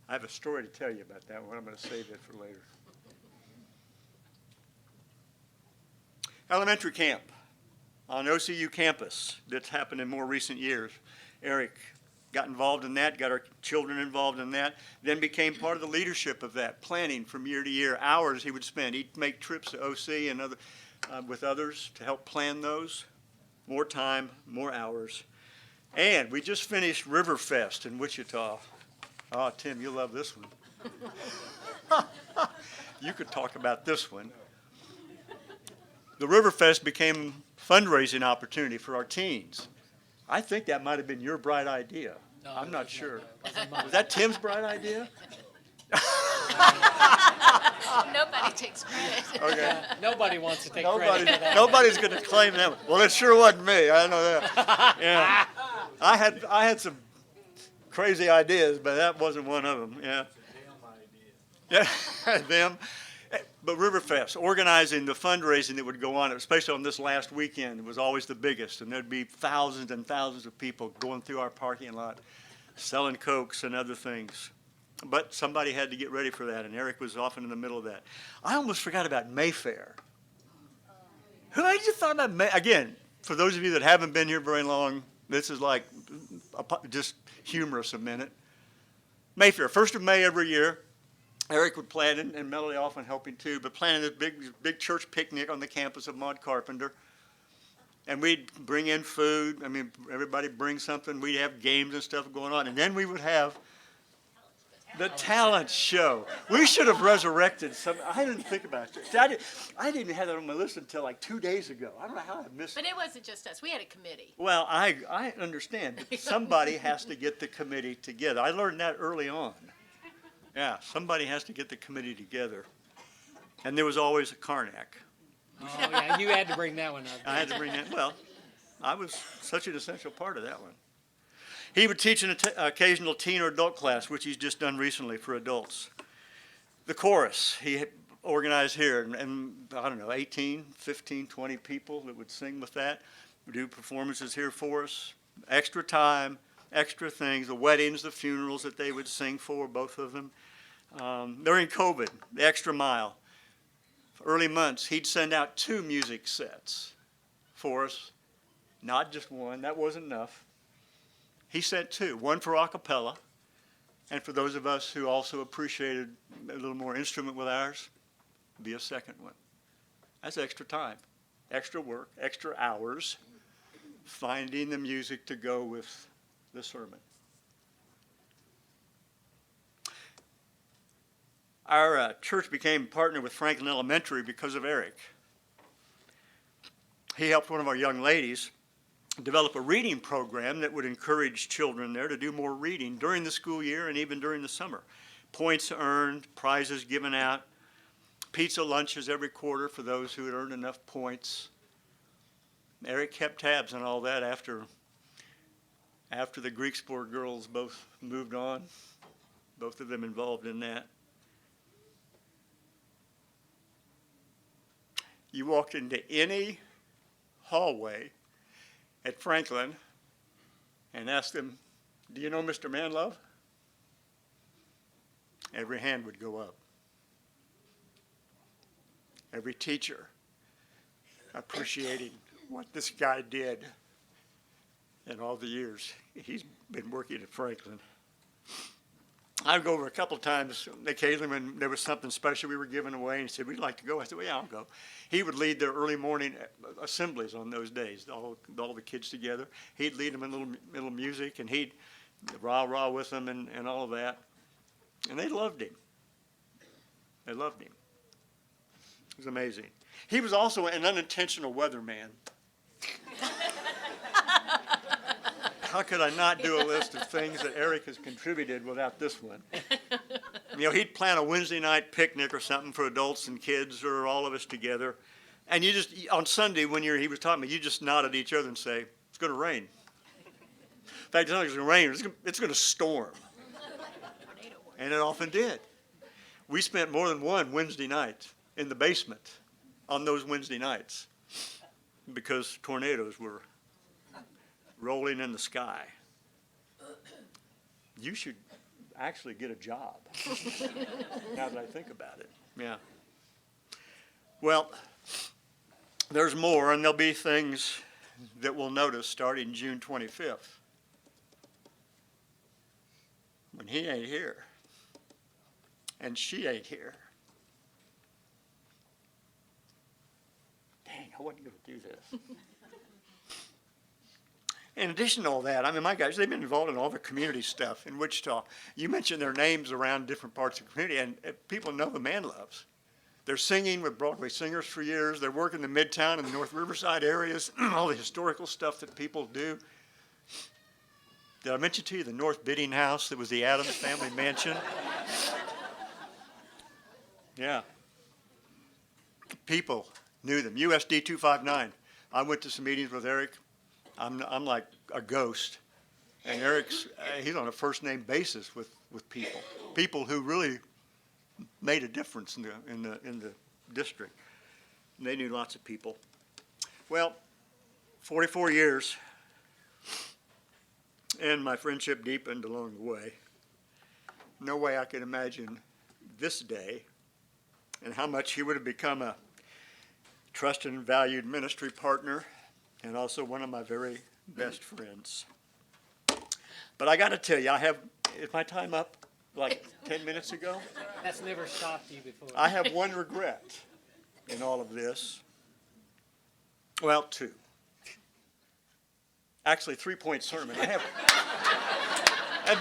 [SPEAKER 6] I have a story to tell you about that one. I'm going to save it for later. Elementary camp on OCU campus that's happened in more recent years. Eric got involved in that, got our children involved in that, then became part of the leadership of that, planning from year to year, hours he would spend. He'd make trips to OC and with others to help plan those. More time, more hours. And we just finished Riverfest in Wichita. Oh, Tim, you'll love this one. You could talk about this one. The Riverfest became a fundraising opportunity for our teens. I think that might have been your bright idea.
[SPEAKER 4] No,
[SPEAKER 6] I'm not sure.
[SPEAKER 4] Wasn't mine.
[SPEAKER 6] Was that Tim's bright idea?
[SPEAKER 1] Nobody takes credit.
[SPEAKER 6] Okay.
[SPEAKER 4] Nobody wants to take credit for that.
[SPEAKER 6] Nobody's going to claim that one. Well, it sure wasn't me. I know that. Yeah. I had some crazy ideas, but that wasn't one of them. Yeah. Yeah, them. But Riverfest, organizing the fundraising that would go on, especially on this last weekend, was always the biggest. And there'd be thousands and thousands of people going through our parking lot, selling Cokes and other things. But somebody had to get ready for that, and Eric was often in the middle of that. I almost forgot about Mayfair. Who had you thought about Mayfair? Again, for those of you that haven't been here very long, this is like just humorous a minute. Mayfair, 1st of May every year. Eric would plan it, and Melody often helping too, but planning this big church picnic on the campus of Maude Carpenter. And we'd bring in food. I mean, everybody bring something. We'd have games and stuff going on. And then we would have the talent show. We should have resurrected some. I didn't think about it. I didn't have that on my list until like 2 days ago. I don't know how I missed it.
[SPEAKER 1] But it wasn't just us. We had a committee.
[SPEAKER 6] Well, I understand. But somebody has to get the committee together. I learned that early on. Yeah, somebody has to get the committee together. And there was always a Karnak.
[SPEAKER 4] Oh, yeah, you had to bring that one up.
[SPEAKER 6] I had to bring that. Well, I was such an essential part of that one. He would teach an occasional teen or adult class, which he's just done recently for adults. The chorus, he organized here, and I don't know, 18, 15, 20 people that would sing with that. We do performances here for us, extra time, extra things, the weddings, the funerals that they would sing for, both of them. During COVID, the extra mile, early months, he'd send out 2 music sets for us, not just one. That wasn't enough. He sent 2, one for a cappella, and for those of us who also appreciated a little more instrument with ours, be a second one. That's extra time, extra work, extra hours, finding the music to go with the sermon. Our church became partnered with Franklin Elementary because of Eric. He helped one of our young ladies develop a reading program that would encourage children there to do more reading during the school year and even during the summer. Points earned, prizes given out, pizza lunches every quarter for those who had earned enough points. Eric kept tabs on all that after the Greeksport girls both moved on, both of them involved in that. You walked into any hallway at Franklin and asked them, "Do you know Mr. Manlove?" Every hand would go up. Every teacher appreciating what this guy did in all the years he's been working at Franklin. I'd go over a couple of times occasionally when there was something special we were giving away, and he said, "We'd like to go." I said, "Well, yeah, I'll go." He would lead their early morning assemblies on those days, all the kids together. He'd lead them in little music, and he'd rah-rah with them and all of that. And they loved him. They loved him. It was amazing. He was also an unintentional weatherman. How could I not do a list of things that Eric has contributed without this one? You know, he'd plan a Wednesday night picnic or something for adults and kids or all of us together. And you just, on Sunday when he was talking to me, you just nod at each other and say, "It's going to rain." In fact, it's not going to rain, it's going to storm. And it often did. We spent more than one Wednesday night in the basement on those Wednesday nights because tornadoes were rolling in the sky. You should actually get a job, now that I think about it. Yeah. Well, there's more, and there'll be things that we'll notice starting June 25th. When he ain't here, and she ain't here. Dang, I wasn't going to do this. In addition to all that, I mean, my guys, they've been involved in all the community stuff in Wichita. You mentioned their names around different parts of the community, and people know the Manloves. They're singing with Broadway singers for years. They're working the Midtown and the North Riverside areas, all the historical stuff that people do. Did I mention to you the North Bidding House that was the Addams family mansion? Yeah. People knew them. USD 259. I went to some meetings with Eric. I'm like a ghost, and Eric's he's on a first name basis with people who really made a difference in the district. And they knew lots of people. Well, 44 years, and my friendship deepened along the way. No way I could imagine this day and how much he would have become a trusted and valued ministry partner, and also one of my very best friends. But I got to tell you, is my time up like 10 minutes ago?
[SPEAKER 4] That's never stopped you before.
[SPEAKER 6] I have one regret in all of this. Well, 2. Actually, 3-point sermon. And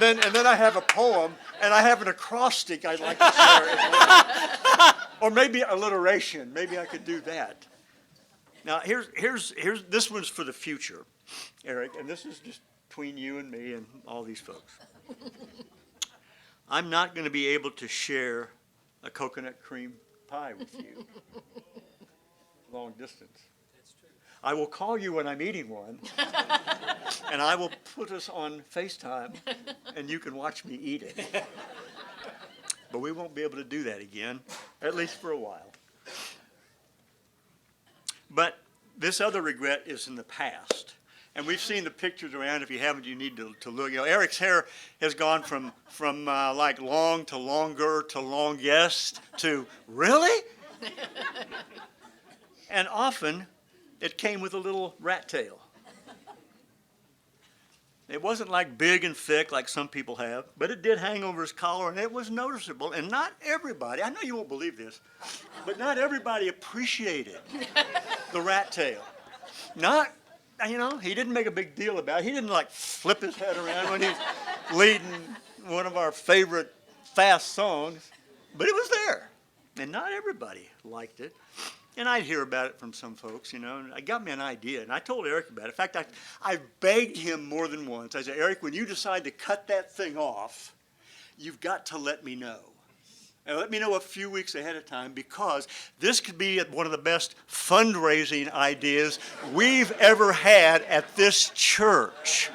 [SPEAKER 6] then I have a poem, and I have an acrostic I'd like to share as well. Or maybe alliteration. Maybe I could do that. Now, here's this one's for the future, Eric, and this is just between you and me and all these folks. I'm not going to be able to share a coconut cream pie with you long distance. I will call you when I'm eating one, and I will put us on FaceTime, and you can watch me eat it. But we won't be able to do that again. at least for a while. But this other regret is in the past. And we've seen the pictures around. If you haven't, you need to look. You know, Eric's hair has gone from like long to longer to longest to really? And often it came with a little rat tail. It wasn't like big and thick like some people have, but it did hang over his collar, and it was noticeable. And not everybody, I know you won't believe this, but not everybody appreciated the rat tail. Not, you know, he didn't make a big deal about it. He didn't like flip his head around when he was leading one of our favorite fast songs, but it was there. And not everybody liked it. And I'd hear about it from some folks, you know, and it got me an idea. And I told Eric about it. In fact, I begged him more than once. I said, Eric, when you decide to cut that thing off, you've got to let me know. And let me know a few weeks ahead of time, because this could be one of the best fundraising ideas we've ever had at this church.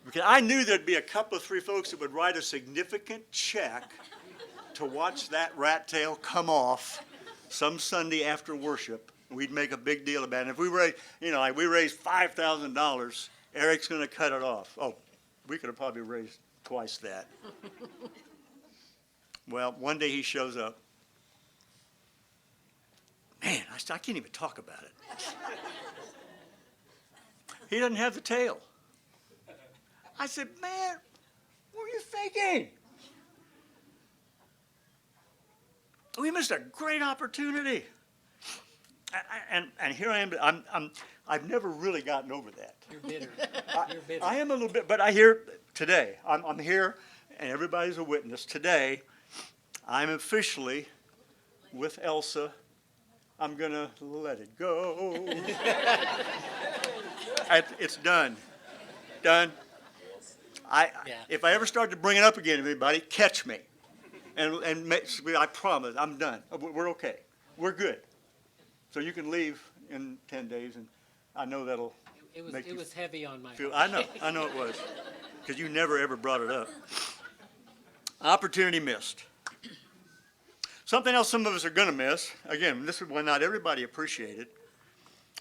[SPEAKER 6] Because I knew there'd be a couple of three folks that would write a significant check to watch that rat tail come off some Sunday after worship. We'd make a big deal about it. And if we raise, you know, like we raised $5,000, Eric's going to cut it off. Oh, we could have probably raised twice that. Well, one day he shows up. Man, I can't even talk about it. He doesn't have the tail. I said, man, what were you thinking? We missed a great opportunity. And here I am. I've never really gotten over that.
[SPEAKER 4] You're bitter. You're bitter.
[SPEAKER 6] I am a little bit, but I hear today, I'm here, and everybody's a witness. Today, I'm officially with Elsa. I'm going to let it go. It's done. Done. If I ever start to bring it up again to anybody, catch me. And I promise, I'm done. We're okay. We're good. So you can leave in 10 days, and I know that'll make you
[SPEAKER 4] It was heavy on my
[SPEAKER 6] feel.
[SPEAKER 4] heart.
[SPEAKER 6] I know it was, because you never ever brought it up. Opportunity missed. Something else some of us are going to miss. Again, this is one not everybody appreciated.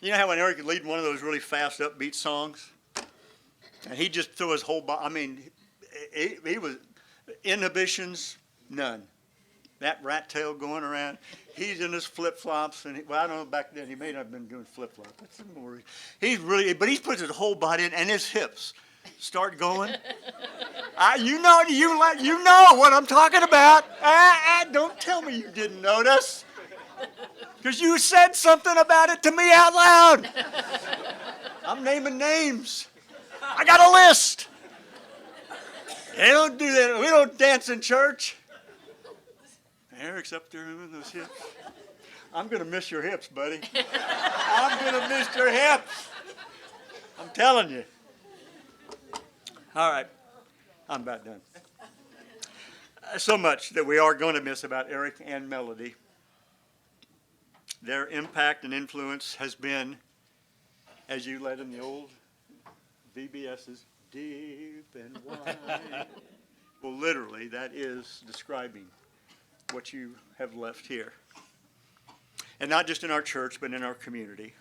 [SPEAKER 6] You know how when Eric would lead one of those really fast, upbeat songs, and he'd just throw his whole body. I mean, he was inhibitions. None. That rat tail going around. He's in his flip-flops. And I don't know, back then he may not have been doing flip-flops. That's some more. He's puts his whole body in, and his hips start going. You know what I'm talking about. Don't tell me you didn't notice. Because you said something about it to me out loud. I'm naming names. I got a list. They don't do that. We don't dance in church. Eric's up there with those hips. I'm going to miss your hips, buddy. I'm going to miss your hips. I'm telling you. All right. I'm about done. So much that we are going to miss about Eric and Melody. Their impact and influence has been, as you led in the old VBS's, deep and wide. Well, literally, that is describing what you have left here. And not just in our church, but in our community.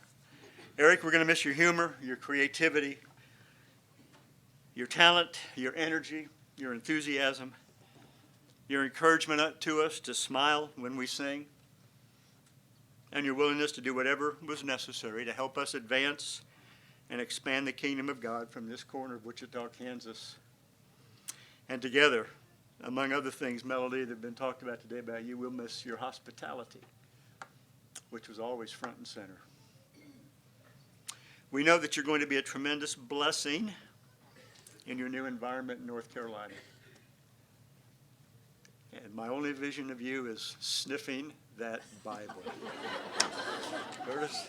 [SPEAKER 6] Eric, we're going to miss your humor, your creativity, your talent, your energy, your enthusiasm, your encouragement to us to smile when we sing, and your willingness to do whatever was necessary to help us advance and expand the kingdom of God from this corner of Wichita, Kansas. And together, among other things, Melody, that have been talked about today about you, we'll miss your hospitality, which was always front and center. We know that you're going to be a tremendous blessing in your new environment in North Carolina. And my only vision of you is sniffing that Bible. Curtis?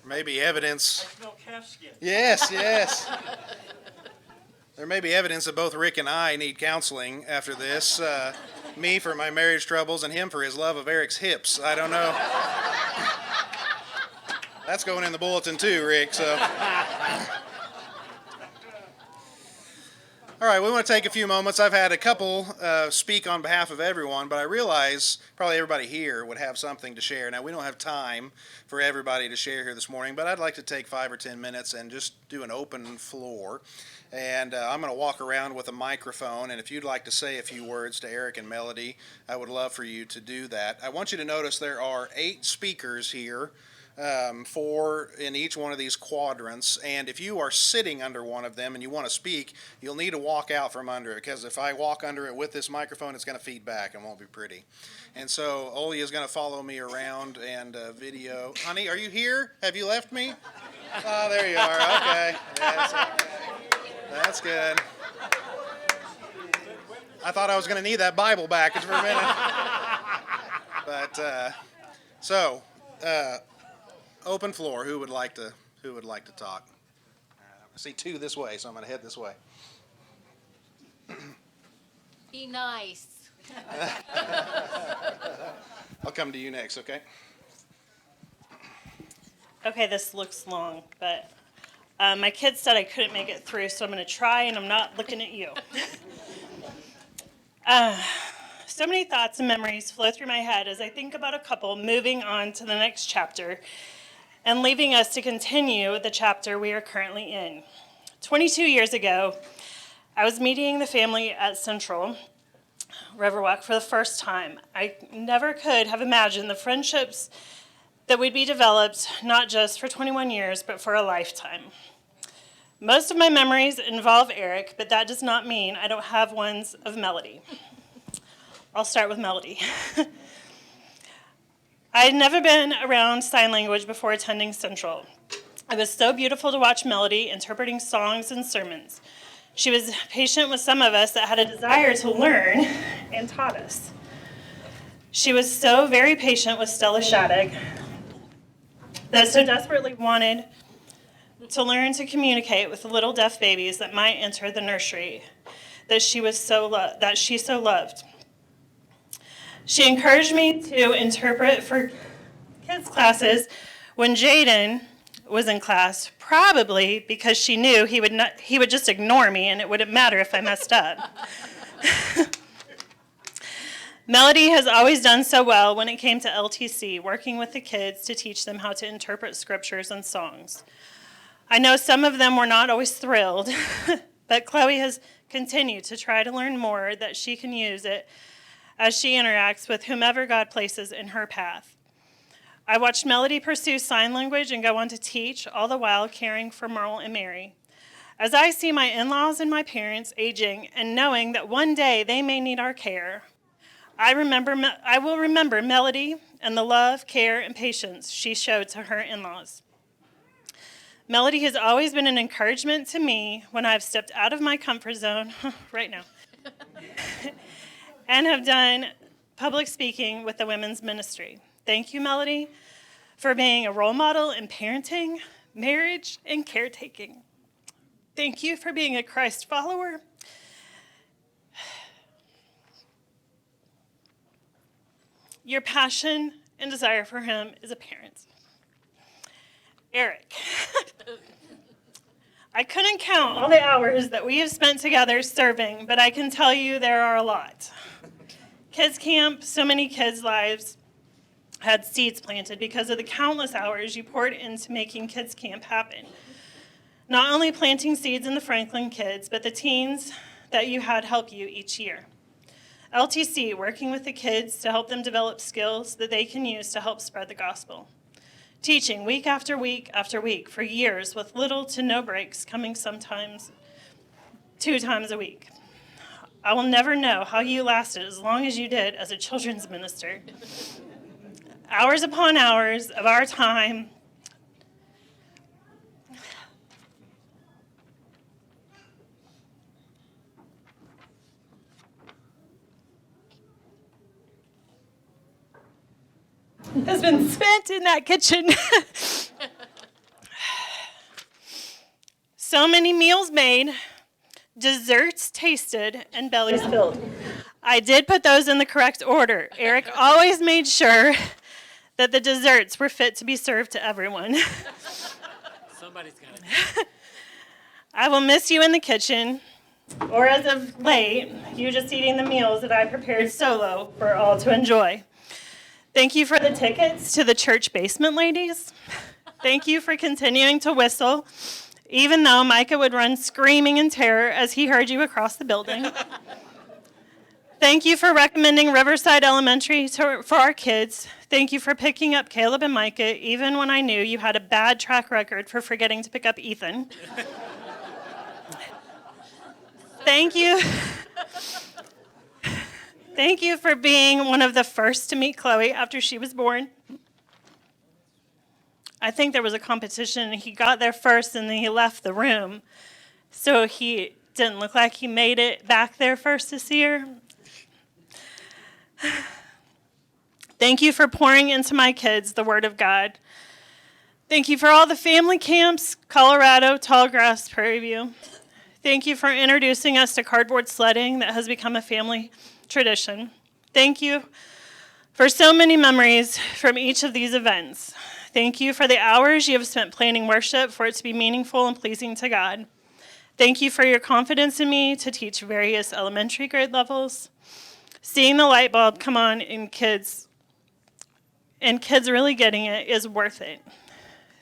[SPEAKER 3] Maybe evidence.
[SPEAKER 6] I smell calf skin.
[SPEAKER 3] Yes. There may be evidence that both Rick and I need counseling after this. Me for my marriage troubles and him for his love of Eric's hips. I don't know. That's going in the bulletin too, Rick, so. All right, we want to take a few moments. I've had a couple speak on behalf of everyone, but I realize probably everybody here would have something to share. Now, we don't have time for everybody to share here this morning, but I'd like to take 5 or 10 minutes and just do an open floor. And I'm going to walk around with a microphone, and if you'd like to say a few words to Eric and Melody, I would love for you to do that. I want you to notice there are 8 speakers here. 4 in each one of these quadrants, and if you are sitting under one of them and you want to speak, you'll need to walk out from under it, because if I walk under it with this microphone, it's going to feed back and won't be pretty. And so Oli is going to follow me around and video. Honey, are you here? Have you left me? Oh, there you are. Okay. That's good. I thought I was going to need that Bible back for a minute. But open floor. Who would like to talk? I see 2 this way, so I'm going to head this way.
[SPEAKER 1] Be nice.
[SPEAKER 3] I'll come to you next, okay?
[SPEAKER 7] Okay, this looks long, but my kids said I couldn't make it through, so I'm going to try, and I'm not looking at you. So many thoughts and memories flow through my head as I think about a couple moving on to the next chapter and leaving us to continue the chapter we are currently in. 22 years ago, I was meeting the family at Central Riverwalk for the first time. I never could have imagined the friendships that would be developed not just for 21 years, but for a lifetime. Most of my memories involve Eric, but that does not mean I don't have ones of Melody. I'll start with Melody. I had never been around sign language before attending Central. It was so beautiful to watch Melody interpreting songs and sermons. She was patient with some of us that had a desire to learn and taught us. She was so very patient with Stella Shattuck that so desperately wanted to learn to communicate with the little deaf babies that might enter the nursery that she so loved. She encouraged me to interpret for kids' classes when Jaden was in class, probably because she knew he would just ignore me and it wouldn't matter if I messed up. Melody has always done so well when it came to LTC, working with the kids to teach them how to interpret scriptures and songs. I know some of them were not always thrilled, but Chloe has continued to try to learn more that she can use it as she interacts with whomever God places in her path. I watched Melody pursue sign language and go on to teach, all the while caring for Merle and Mary. As I see my in-laws and my parents aging and knowing that one day they may need our care, I will remember Melody and the love, care, and patience she showed to her in-laws. Melody has always been an encouragement to me when I've stepped out of my comfort zone, right now, and have done public speaking with the women's ministry. Thank you, Melody, for being a role model in parenting, marriage, and caretaking. Thank you for being a Christ follower. Your passion and desire for him is apparent. Eric. I couldn't count all the hours that we have spent together serving, but I can tell you there are a lot. Kids Camp, so many kids' lives had seeds planted because of the countless hours you poured into making Kids Camp happen. Not only planting seeds in the Franklin kids, but the teens that you had help you each year. LTC, working with the kids to help them develop skills that they can use to help spread the gospel. Teaching week after week after week for years with little to no breaks, coming sometimes 2 times a week. I will never know how you lasted as long as you did as a children's minister. Hours upon hours of our time has been spent in that kitchen. So many meals made, desserts tasted, and bellies filled. I did put those in the correct order. Eric always made sure that the desserts were fit to be served to everyone.
[SPEAKER 4] Somebody's got it.
[SPEAKER 7] I will miss you in the kitchen, or as of late, you just eating the meals that I prepared solo for all to enjoy. Thank you for the tickets to the church basement, ladies. Thank you for continuing to whistle, even though Micah would run screaming in terror as he heard you across the building. Thank you for recommending Riverside Elementary for our kids. Thank you for picking up Caleb and Micah, even when I knew you had a bad track record for forgetting to pick up Ethan. Thank you. Thank you for being one of the first to meet Chloe after she was born. I think there was a competition, and he got there first, and then he left the room. So he didn't look like he made it back there first to see her. Thank you for pouring into my kids the Word of God. Thank you for all the family camps, Colorado, Tallgrass, Prairie View. Thank you for introducing us to cardboard sledding that has become a family tradition. Thank you for so many memories from each of these events. Thank you for the hours you have spent planning worship for it to be meaningful and pleasing to God. Thank you for your confidence in me to teach various elementary grade levels. Seeing the light bulb come on in kids, and kids really getting it, is worth it.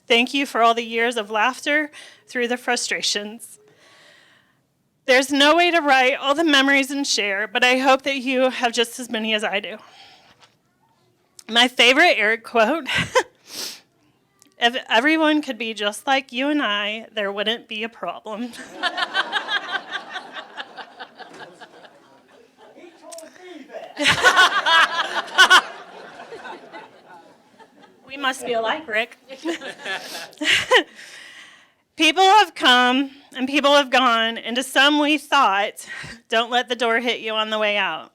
[SPEAKER 7] Thank you for all the years of laughter through the frustrations. There's no way to write all the memories and share, but I hope that you have just as many as I do. My favorite Eric quote, if everyone could be just like you and I, there wouldn't be a problem. We must be alike, Rick. People have come and people have gone, and to some we thought, don't let the door hit you on the way out.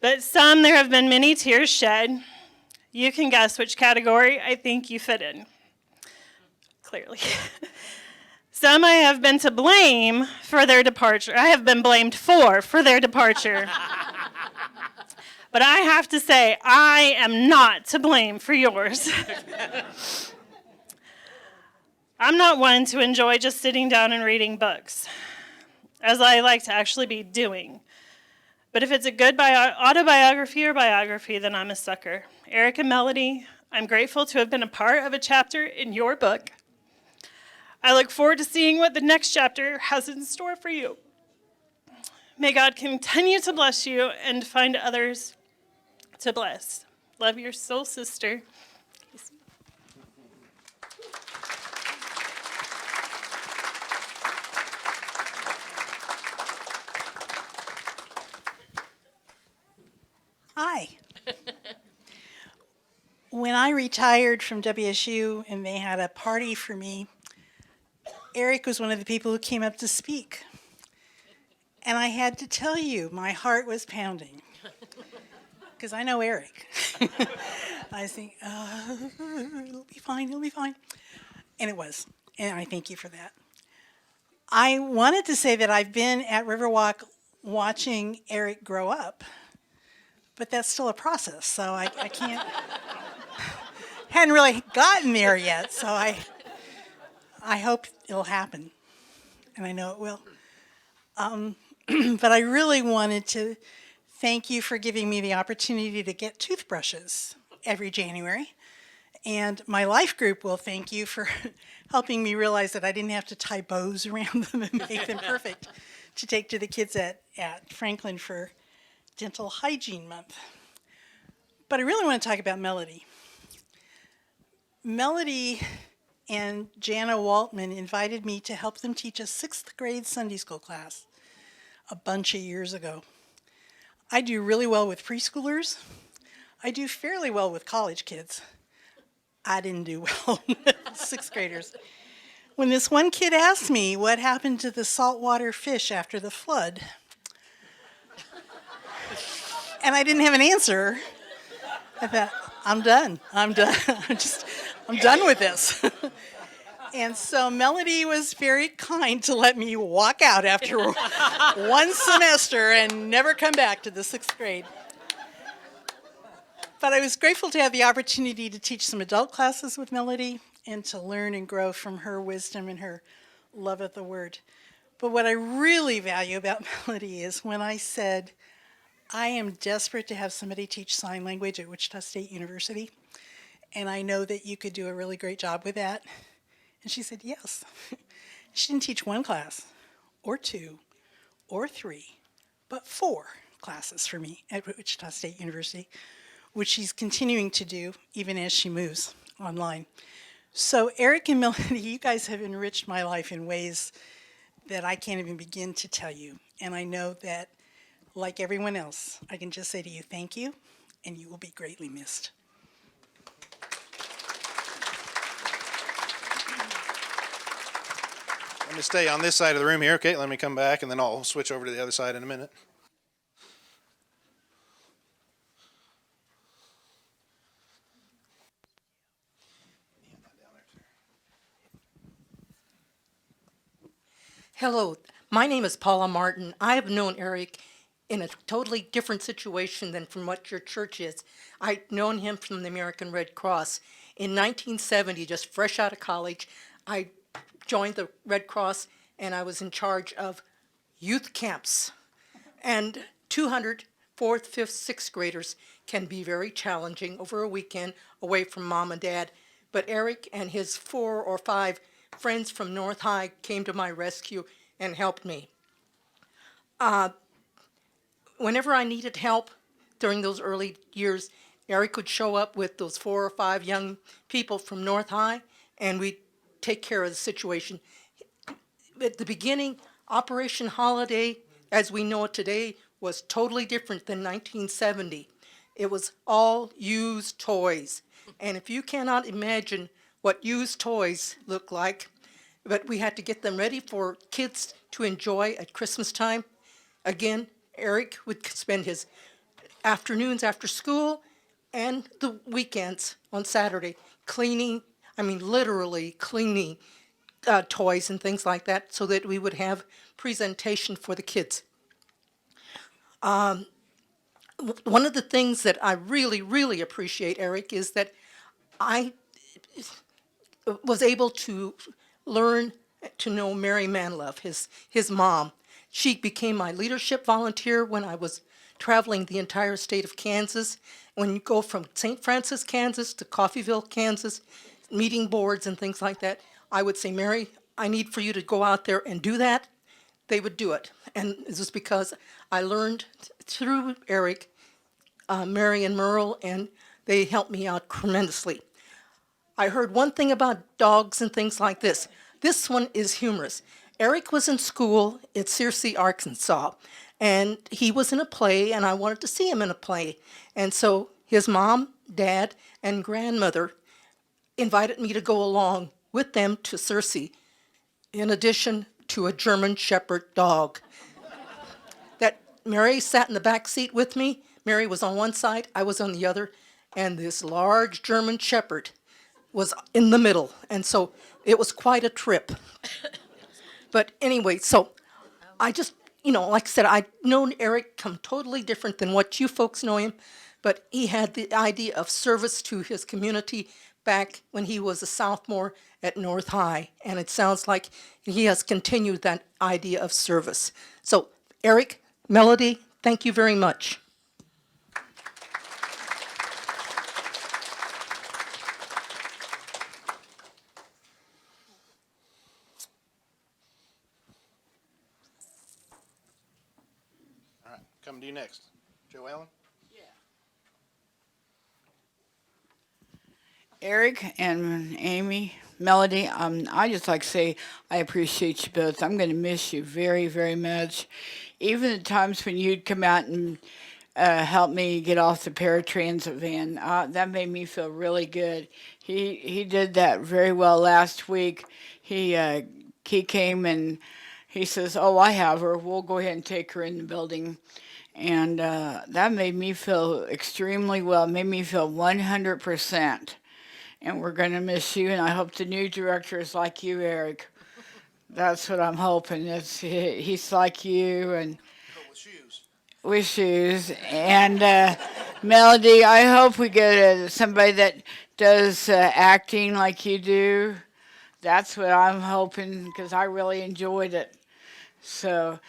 [SPEAKER 7] But some there have been many tears shed. You can guess which category I think you fit in. Clearly. Some I have been to blame for their departure. I have been blamed for their departure. But I have to say, I am not to blame for yours. I'm not one to enjoy just sitting down and reading books, as I like to actually be doing. But if it's a good autobiography or biography, then I'm a sucker. Eric and Melody, I'm grateful to have been a part of a chapter in your book. I look forward to seeing what the next chapter has in store for you. May God continue to bless you and find others to bless. Love your soul sister.
[SPEAKER 8] Hi. When I retired from WSU and they had a party for me, Eric was one of the people who came up to speak. And I had to tell you, my heart was pounding. Because I know Eric. I was thinking, it'll be fine, it'll be fine. And it was. And I thank you for that. I wanted to say that I've been at Riverwalk watching Eric grow up. But that's still a process, so I can't, hadn't really gotten there yet, so I hope it'll happen, and I know it will. But I really wanted to thank you for giving me the opportunity to get toothbrushes every January, and my life group will thank you for helping me realize that I didn't have to tie bows around them and make them perfect to take to the kids at Franklin for Dental Hygiene Month. But I really want to talk about Melody. Melody and Jana Waltman invited me to help them teach a 6th grade Sunday school class a bunch of years ago. I do really well with preschoolers. I do fairly well with college kids. I didn't do well with 6th graders. When this one kid asked me what happened to the saltwater fish after the flood, and I didn't have an answer, I thought, I'm done. I'm done with this. And so Melody was very kind to let me walk out after one semester and never come back to the 6th grade. But I was grateful to have the opportunity to teach some adult classes with Melody and to learn and grow from her wisdom and her love of the word. But what I really value about Melody is when I said, I am desperate to have somebody teach sign language at Wichita State University, and I know that you could do a really great job with that. And she said, yes. She didn't teach one class, or two, or three, but 4 classes for me at Wichita State University, which she's continuing to do even as she moves online. So Eric and Melody, you guys have enriched my life in ways that I can't even begin to tell you. And I know that, like everyone else, I can just say to you, thank you, and you will be greatly missed.
[SPEAKER 3] Let me stay on this side of the room here. Okay, let me come back, and then I'll switch over to the other side in a minute.
[SPEAKER 9] Hello, my name is Paula Martin. I have known Eric in a totally different situation than from what your church is. I'd known him from the American Red Cross. In 1970, just fresh out of college, I joined the Red Cross and I was in charge of youth camps. And 200 4th, 5th, 6th graders can be very challenging over a weekend away from mom and dad. But Eric and his 4 or 5 friends from North High came to my rescue and helped me. Whenever I needed help during those early years, Eric would show up with those 4 or 5 young people from North High, and we'd take care of the situation. At the beginning, Operation Holiday, as we know it today, was totally different than 1970. It was all used toys. And if you cannot imagine what used toys look like, but we had to get them ready for kids to enjoy at Christmas time. Again, Eric would spend his afternoons after school and the weekends on Saturday cleaning, literally cleaning toys and things like that so that we would have presentation for the kids. One of the things that I really, really appreciate, Eric, is that I was able to learn to know Mary Manlove, his mom. She became my leadership volunteer when I was traveling the entire state of Kansas. When you go from St. Francis, Kansas to Coffeyville, Kansas, meeting boards and things like that, I would say, Mary, I need for you to go out there and do that. They would do it. And this is because I learned through Eric, Mary and Merle, and they helped me out tremendously. I heard one thing about dogs and things like this. This one is humorous. Eric was in school at Searcy, Arkansas, and he was in a play, and I wanted to see him in a play. And so his mom, dad, and grandmother invited me to go along with them to Searcy, in addition to a German Shepherd dog. That Mary sat in the back seat with me. Mary was on one side, I was on the other, and this large German Shepherd was in the middle, and so it was quite a trip. But anyway, so I just, like I said, I've known Eric come totally different than what you folks know him, but he had the idea of service to his community back when he was a sophomore at North High, and it sounds like he has continued that idea of service. So, Eric, Melody, thank you very much.
[SPEAKER 3] All right, coming to you next. Joe Allen?
[SPEAKER 10] Eric and Amy, Melody, I just like to say I appreciate you both. I'm going to miss you very, very much. Even the times when you'd come out and help me get off the paratransit van, that made me feel really good. He did that very well last week. He came and he says, "Oh, I have her. We'll go ahead and take her in the building." And that made me feel extremely well. It made me feel 100%. And we're going to miss you, and I hope the new director is like you, Eric. That's what I'm hoping. He's like you, and
[SPEAKER 3] With shoes.
[SPEAKER 10] with shoes. And Melody, I hope we get somebody that does acting like you do. That's what I'm hoping because I really enjoyed it. So,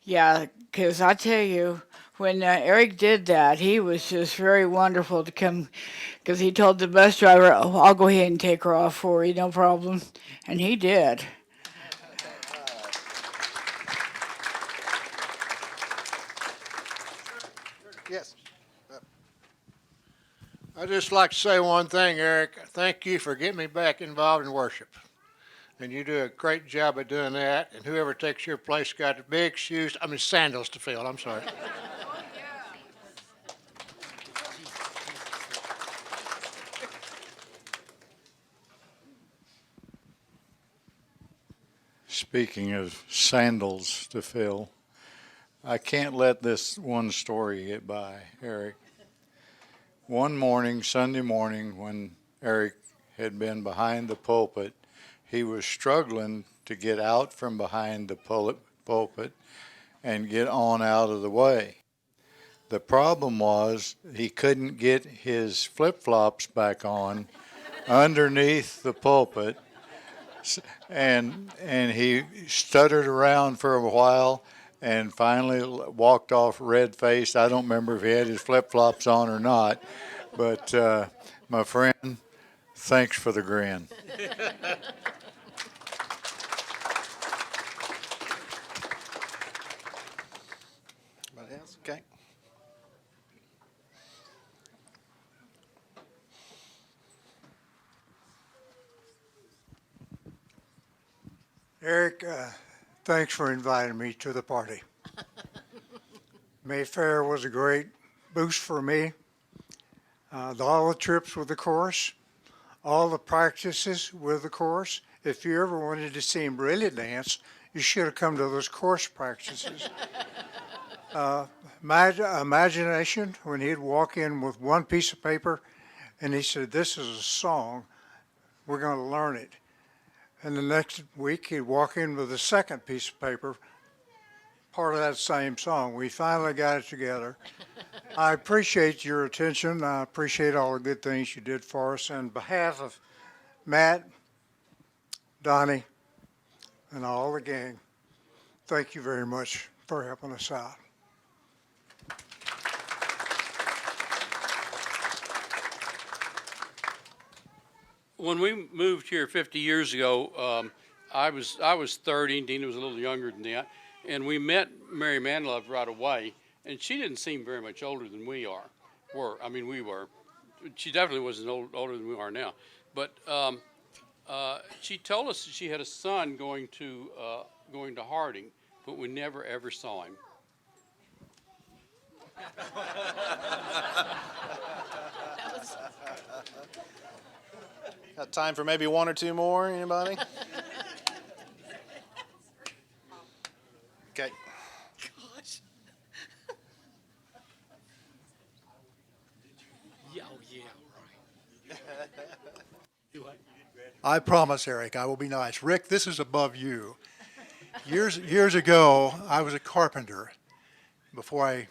[SPEAKER 10] yeah, because I tell you, when Eric did that, he was just very wonderful to come because he told the bus driver, oh, I'll go ahead and take her off for you, no problem. And he did.
[SPEAKER 3] Yes.
[SPEAKER 11] I'd just like to say one thing, Eric. Thank you for getting me back involved in worship. And you do a great job of doing that. And whoever takes your place got big shoes, sandals to fill. I'm sorry.
[SPEAKER 12] Speaking of sandals to fill, I can't let this one story get by, Eric. One morning, Sunday morning, when Eric had been behind the pulpit, he was struggling to get out from behind the pulpit and get on out of the way. The problem was he couldn't get his flip-flops back on underneath the pulpit, and he stuttered around for a while and finally walked off red-faced. I don't remember if he had his flip-flops on or not, but my friend, thanks for the grin.
[SPEAKER 3] Anybody else? Okay.
[SPEAKER 13] Eric, thanks for inviting me to the party. Mayfair was a great boost for me. All the trips with the chorus, all the practices with the chorus. If you ever wanted to see him really dance, you should have come to those chorus practices. Imagination, when he'd walk in with one piece of paper and he said, this is a song, we're going to learn it. And the next week he'd walk in with a second piece of paper, part of that same song. We finally got it together. I appreciate your attention. I appreciate all the good things you did for us. On behalf of Matt, Donnie, and all the gang, thank you very much for helping us out.
[SPEAKER 14] When we moved here 50 years ago, I was 30, and Dina was a little younger than that, and we met Mary Manlove right away, and she didn't seem very much older than we were. We were. She definitely wasn't older than we are now. But she told us that she had a son going to Harding, but we never ever saw him.
[SPEAKER 3] Got time for maybe one or two more, anybody? Okay.
[SPEAKER 4] Gosh. Yeah, oh yeah, right. Do I?
[SPEAKER 13] I promise, Eric, I will be nice. Rick, this is above you. Years ago, I was a carpenter before I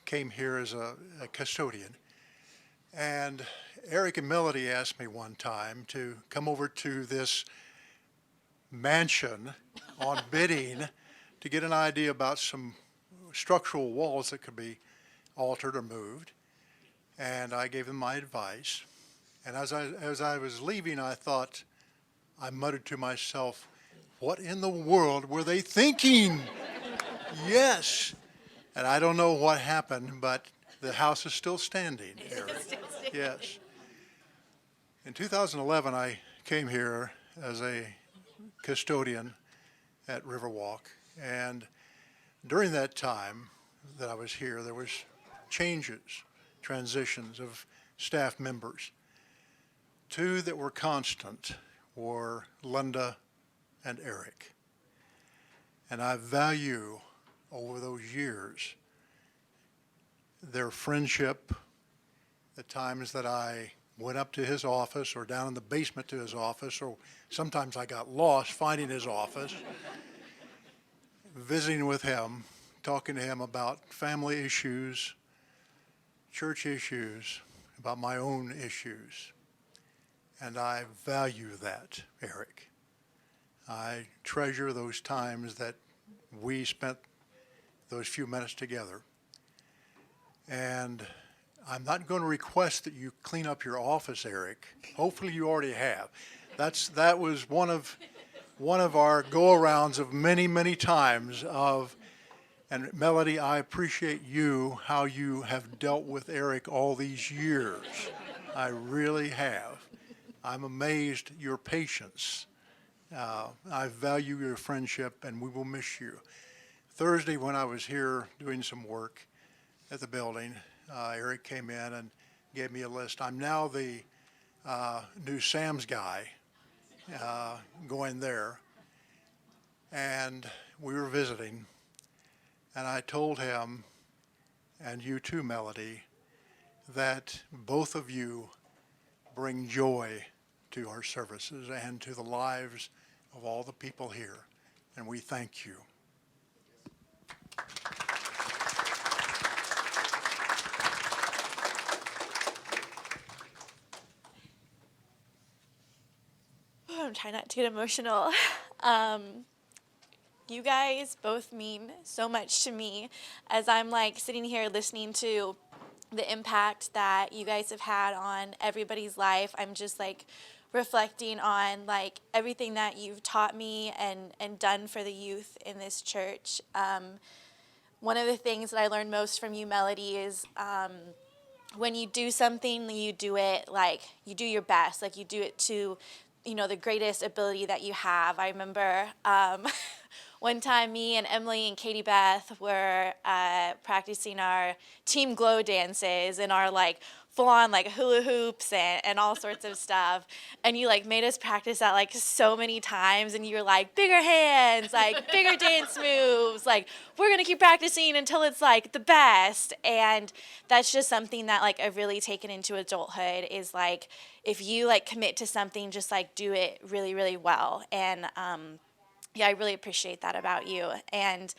[SPEAKER 13] came here as a custodian. And Eric and Melody asked me one time to come over to this mansion on bidding to get an idea about some structural walls that could be altered or moved. And I gave them my advice. And as I was leaving, I muttered to myself, what in the world were they thinking? Yes. And I don't know what happened, but the house is still standing, Eric. Yes. In 2011, I came here as a custodian at Riverwalk, and during that time that I was here, there was transitions of staff members. Two that were constant were Linda and Eric. And I value over those years their friendship, the times that I went up to his office or down in the basement to his office, or sometimes I got lost finding his office, visiting with him, talking to him about family issues, church issues, about my own issues. And I value that, Eric. I treasure those times that we spent those few minutes together. And I'm not going to request that you clean up your office, Eric. Hopefully you already have. That was one of our go-arounds of many, many times of, and Melody, I appreciate you, how you have dealt with Eric all these years. I really have. I'm amazed at your patience. I value your friendship, and we will miss you. Thursday, when I was here doing some work at the building, Eric came in and gave me a list. I'm now the new Sam's guy going there. And we were visiting, and I told him, and you too, Melody, that both of you bring joy to our services and to the lives of all the people here, and we thank you.
[SPEAKER 15] I'm trying not to get emotional. You guys both mean so much to me as I'm like sitting here listening to the impact that you guys have had on everybody's life. I'm just like reflecting on like everything that you've taught me and done for the youth in this church. One of the things that I learned most from you, Melody, is when you do something, you do it like you do your best, like you do it to, you know, the greatest ability that you have. I remember one time me and Emily and Katie Beth were practicing our team glow dances and our like full-on like hula hoops and all sorts of stuff, and you like made us practice that like so many times, and you were like, bigger hands, like bigger dance moves, like we're gonna keep practicing until it's like the best. And that's just something that like I've really taken into adulthood, is like if you like commit to something, just like do it really, really well. And yeah, I really appreciate that about you. And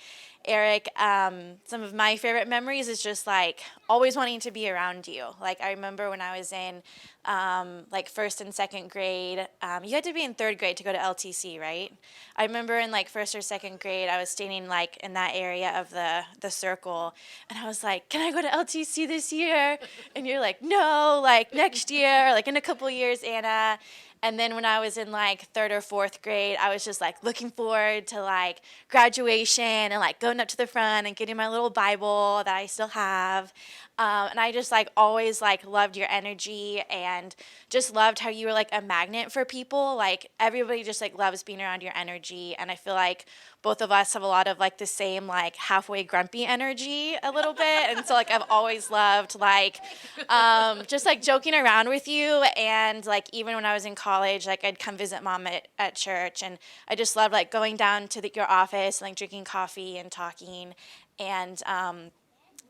[SPEAKER 15] Eric, some of my favorite memories is just like always wanting to be around you. Like I remember when I was in like first and second grade, you had to be in third grade to go to LTC, right? I remember in like first or second grade, I was standing like in that area of the circle, and I was like, can I go to LTC this year? And you're like, no, like next year, like in a couple years, Anna. And then when I was in like third or fourth grade, I was just like looking forward to like graduation and like going up to the front and getting my little Bible that I still have. And I just like always like loved your energy and just loved how you were like a magnet for people. Like everybody just like loves being around your energy. And I feel like both of us have a lot of like the same like halfway grumpy energy a little bit. And so like I've always loved like just like joking around with you. And like even when I was in college, like I'd come visit mom at church, and I just loved like going down to your office and like drinking coffee and talking. And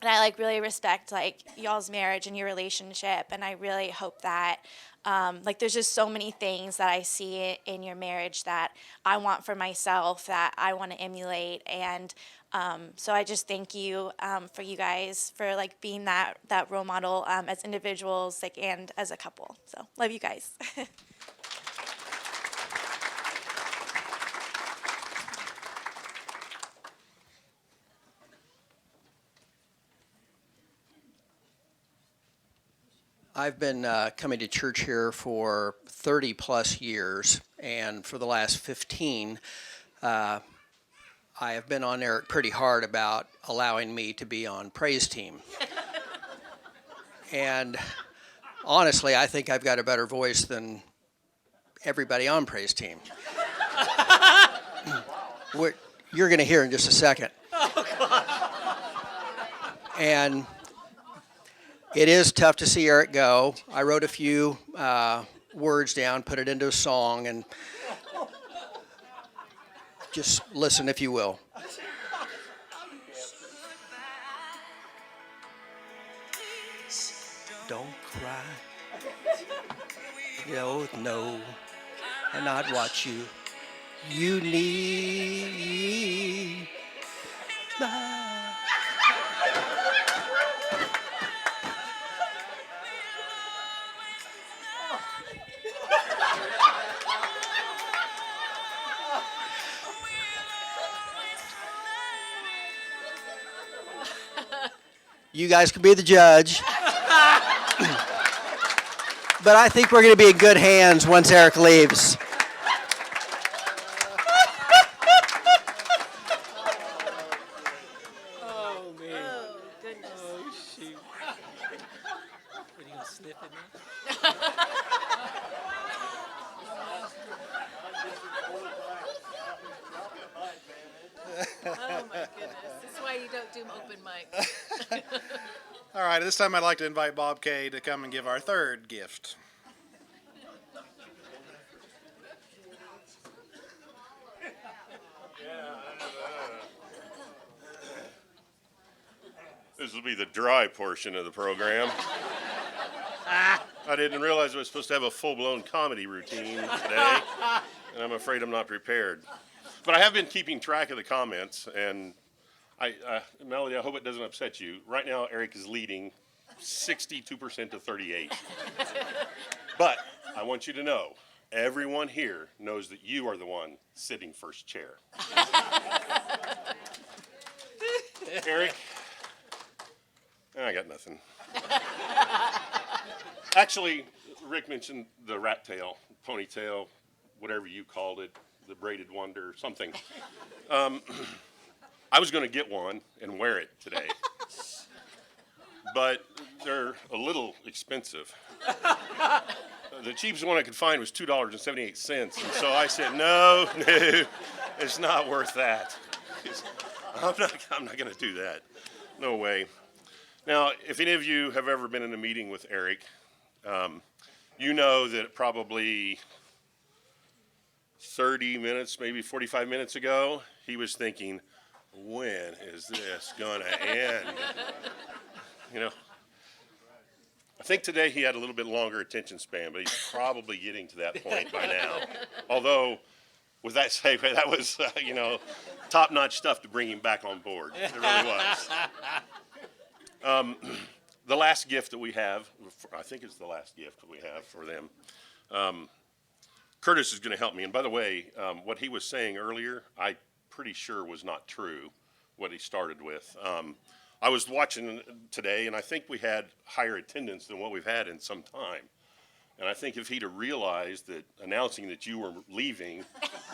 [SPEAKER 15] I like really respect like y'all's marriage and your relationship, and I really hope that like there's just so many things that I see in your marriage that I want for myself, that I want to emulate. And so I just thank you for you guys for like being that role model as individuals like and as a couple. So love you guys.
[SPEAKER 16] I've been coming to church here for 30 plus years, and for the last 15, I have been on Eric pretty hard about allowing me to be on praise team. And honestly, I think I've got a better voice than everybody on praise team. You're going to hear in just a second. And it is tough to see Eric go. I wrote a few words down, put it into a song, and just listen if you will. Don't cry. No, and not what you need. Bye. You guys can be the judge. But I think we're going to be in good hands once Eric leaves.
[SPEAKER 2] Oh, man.
[SPEAKER 1] Oh, goodness.
[SPEAKER 2] Oh, shoot. What, are you going to sniff at me?
[SPEAKER 1] Oh my goodness. This is why you don't do open mic.
[SPEAKER 3] All right, this time I'd like to invite Bob Kay to come and give our third gift.
[SPEAKER 17] This will be the dry portion of the program. I didn't realize I was supposed to have a full-blown comedy routine today, and I'm afraid I'm not prepared. But I have been keeping track of the comments, and Melody, I hope it doesn't upset you. Right now, Eric is leading 62% to 38. But I want you to know, everyone here knows that you are the one sitting first chair. Eric, I got nothing. Actually, Rick mentioned the rat tail, ponytail, whatever you called it, the braided wonder, something. I was going to get one and wear it today, but they're a little expensive. The cheapest one I could find was $2.78, and so I said, no, it's not worth that. I'm not going to do that. No way. Now, if any of you have ever been in a meeting with Eric, you know that probably 30 minutes, maybe 45 minutes ago, he was thinking, when is this going to end? You know, I think today he had a little bit longer attention span, but he's probably getting to that point by now. Although, with that said, that was, top-notch stuff to bring him back on board. It really was. The last gift that we have, I think it's the last gift that we have for them, Curtis is going to help me. And by the way, what he was saying earlier, I'm pretty sure was not true, what he started with. I was watching today, and I think we had higher attendance than what we've had in some time. And I think if he'd have realized that announcing that you were leaving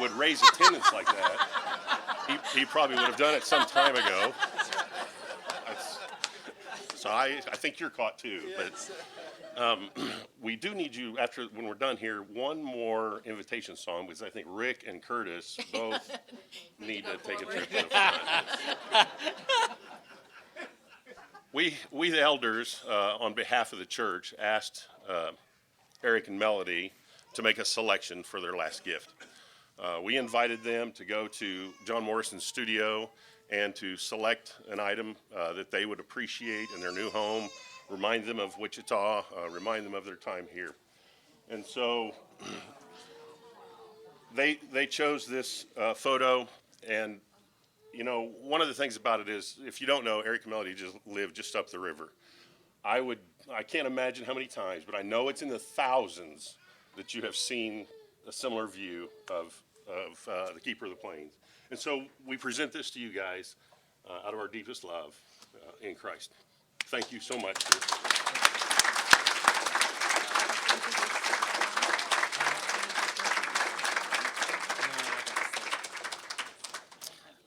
[SPEAKER 17] would raise attendance like that, he probably would have done it some time ago. So I think you're caught too. But we do need you, when we're done here, one more invitation song, because I think Rick and Curtis both need to take a trip to the front. We the elders, on behalf of the church, asked Eric and Melody to make a selection for their last gift. We invited them to go to John Morrison's studio and to select an item that they would appreciate in their new home, remind them of Wichita, remind them of their time here. And so they chose this photo, and one of the things about it is, if you don't know, Eric and Melody just live just up the river. I can't imagine how many times, but I know it's in the thousands that you have seen a similar view of the Keeper of the Plains. And so we present this to you guys out of our deepest love in Christ. Thank you so much.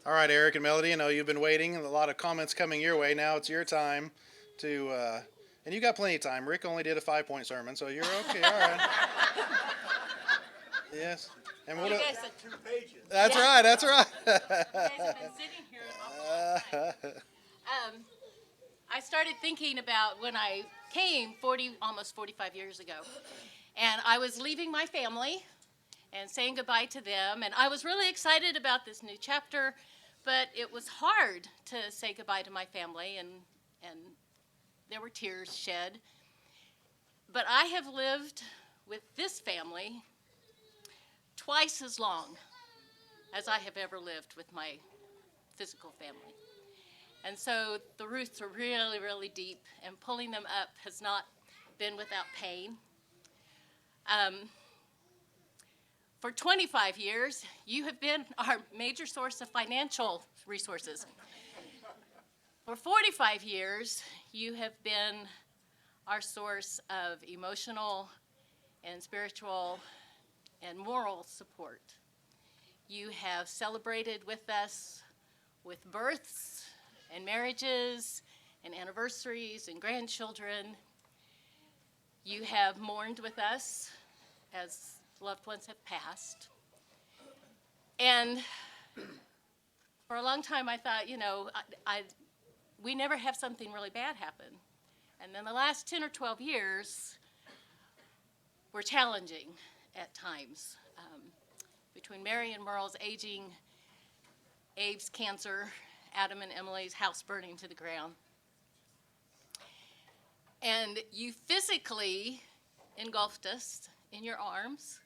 [SPEAKER 3] All right, Eric and Melody, I know you've been waiting, and a lot of comments coming your way. Now it's your time to, and you got plenty of time. Rick only did a 5-point sermon, so you're okay. All right. Yes. And
[SPEAKER 1] You guys have 2 pages.
[SPEAKER 3] That's right. That's right.
[SPEAKER 1] You guys have been sitting here a whole time. I started thinking about when I came almost 45 years ago, and I was leaving my family and saying goodbye to them, and I was really excited about this new chapter, but it was hard to say goodbye to my family, and there were tears shed. But I have lived with this family twice as long as I have ever lived with my physical family. And so the roots are really, really deep, and pulling them up has not been without pain. For 25 years, you have been our major source of financial resources. For 45 years, you have been our source of emotional and spiritual and moral support. You have celebrated with us with births and marriages and anniversaries and grandchildren. You have mourned with us as loved ones have passed. And for a long time I thought, we never have something really bad happen. And then the last 10 or 12 years were challenging at times. Between Mary and Merle's aging, Abe's cancer, Adam and Emily's house burning to the ground. And you physically engulfed us in your arms,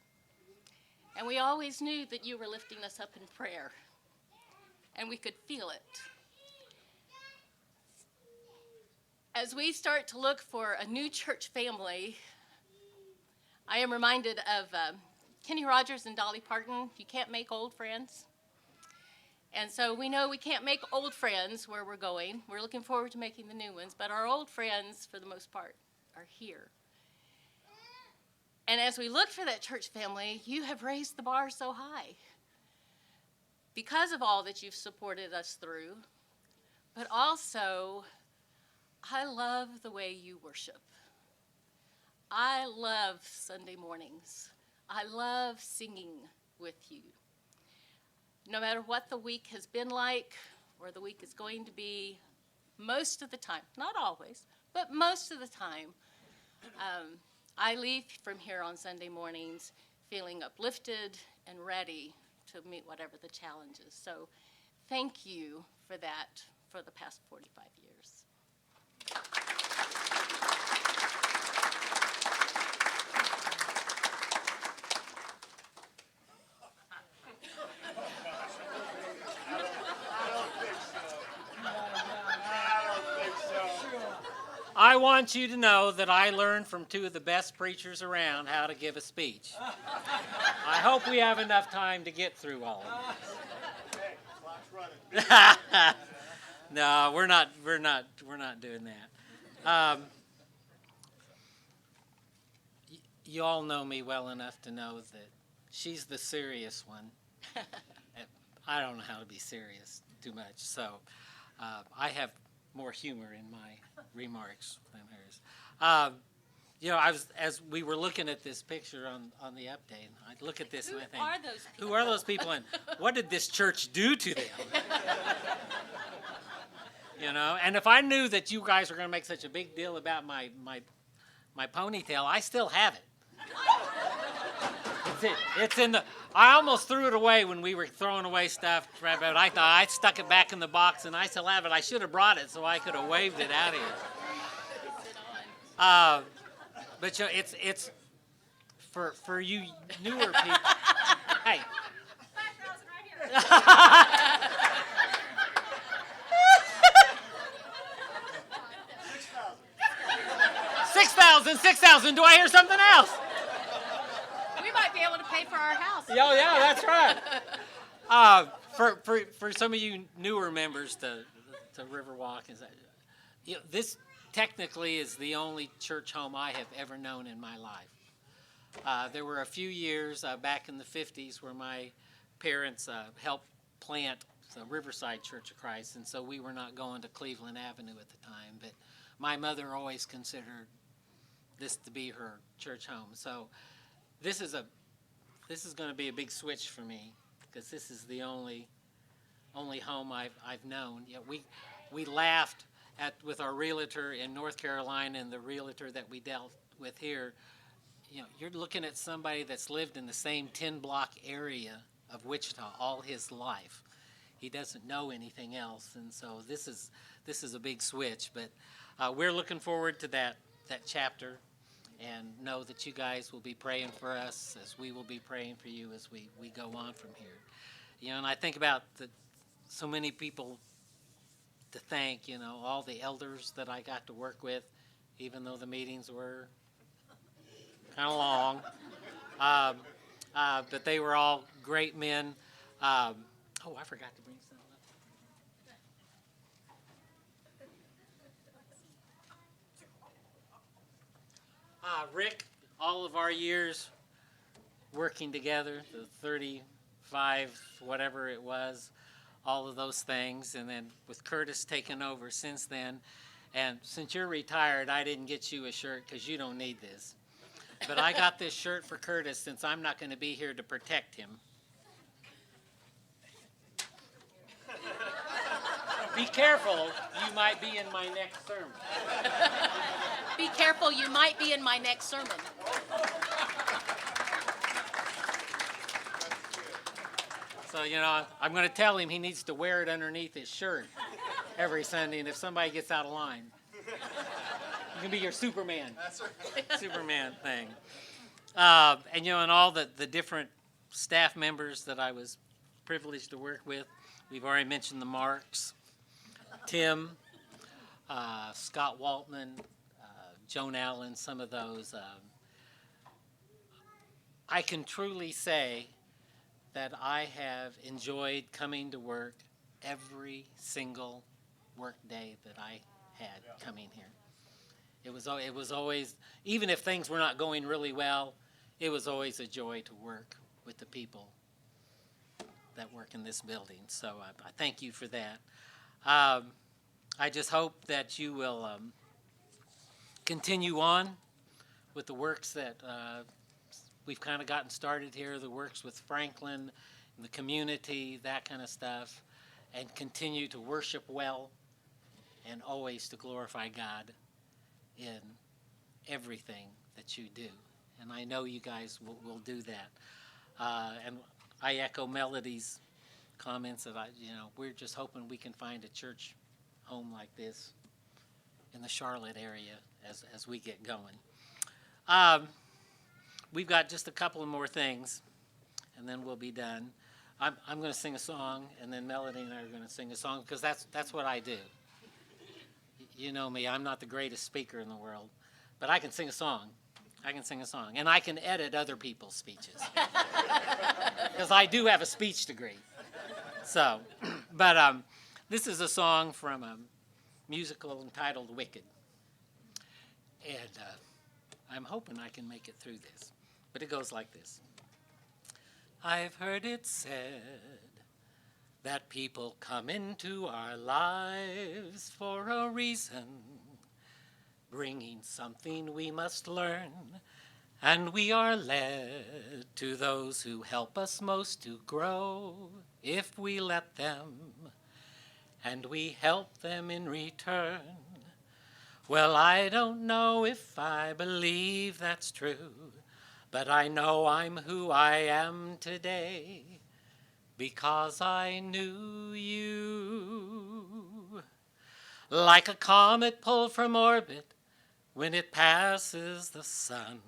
[SPEAKER 1] and we always knew that you were lifting us up in prayer, and we could feel it. As we start to look for a new church family, I am reminded of Kenny Rogers and Dolly Parton. You can't make old friends. And so we know we can't make old friends where we're going. We're looking forward to making the new ones, but our old friends, for the most part, are here. And as we look for that church family, you have raised the bar so high because of all that you've supported us through, but also, I love the way you worship. I love Sunday mornings. I love singing with you. No matter what the week has been like or the week is going to be, most of the time, not always, but most of the time, I leave from here on Sunday mornings feeling uplifted and ready to meet whatever the challenge is. So thank you for that for the past 45 years.
[SPEAKER 18] I want you to know that I learned from two of the best preachers around how to give a speech. I hope we have enough time to get through all of this. No, we're not doing that. You all know me well enough to know that she's the serious one. I don't know how to be serious too much, so I have more humor in my remarks than hers. As we were looking at this picture on the update, I'd look at this and I think, who are those people and what did this church do to them? And if I knew that you guys were going to make such a big deal about my ponytail, I still have it. It's in the. I almost threw it away when we were throwing away stuff, but I thought I stuck it back in the box, and I still have it. I should have brought it so I could have waved it out of here. But it's for you newer people. Hey. 6,000. Do I hear something else?
[SPEAKER 1] We might be able to pay for our house.
[SPEAKER 18] Yeah, that's right. For some of you newer members to Riverwalk, this technically is the only church home I have ever known in my life. There were a few years back in the 50s where my parents helped plant the Riverside Church of Christ, and so we were not going to Cleveland Avenue at the time, but my mother always considered this to be her church home. So this is going to be a big switch for me because this is the only home I've known. We laughed with our realtor in North Carolina and the realtor that we dealt with here. You're looking at somebody that's lived in the same 10-block area of Wichita all his life. He doesn't know anything else, and so this is a big switch. But we're looking forward to that chapter, and know that you guys will be praying for us as we will be praying for you as we go on from here. And I think about so many people to thank, all the elders that I got to work with, even though the meetings were kind of long. But they were all great men. I forgot to bring something of our years working together, the 35, whatever it was, all of those things, and then with Curtis taking over since then. And since you're retired, I didn't get you a shirt because you don't need this. But I got this shirt for Curtis since I'm not going to be here to protect him. Be careful, you might be in my next sermon.
[SPEAKER 1] Be careful, you might be in my next sermon.
[SPEAKER 18] So, you know, I'm going to tell him he needs to wear it underneath his shirt every Sunday, and if somebody gets out of line, you can be your Superman. That's right. Superman thing. And, you know, and all the different staff members that I was privileged to work with, we've already mentioned the Marks, Tim, Scott Waltman, Joan Allen, some of those. I can truly say that I have enjoyed coming to work every single work day that I had coming here. It was always, even if things were not going really well, it was always a joy to work with the people that work in this building. So I thank you for that. I just hope that you will continue on with the works that we've kind of gotten started here, the works with Franklin, the community, that kind of stuff, and continue to worship well and always to glorify God in everything that you do. And I know you guys will do that. And I echo Melody's comments that we're just hoping we can find a church home like this in the Charlotte area as we get going. We've got just a couple of more things, and then we'll be done. I'm going to sing a song, and then Melody and I are going to sing a song, because that's what I do. You know me, I'm not the greatest speaker in the world, but I can sing a song. And I can edit other people's speeches, because I do have a speech degree. So, but this is a song from a musical entitled Wicked. And I'm hoping I can make it through this. But it goes like this. I've heard it said that people come into our lives for a reason, bringing something we must learn, and we are led to those who help us most to grow if we let them, and we help them in return. Well, I don't know if I believe that's true, but I know I'm who I am today because I knew you. Like a comet pulled from orbit when it passes the sun,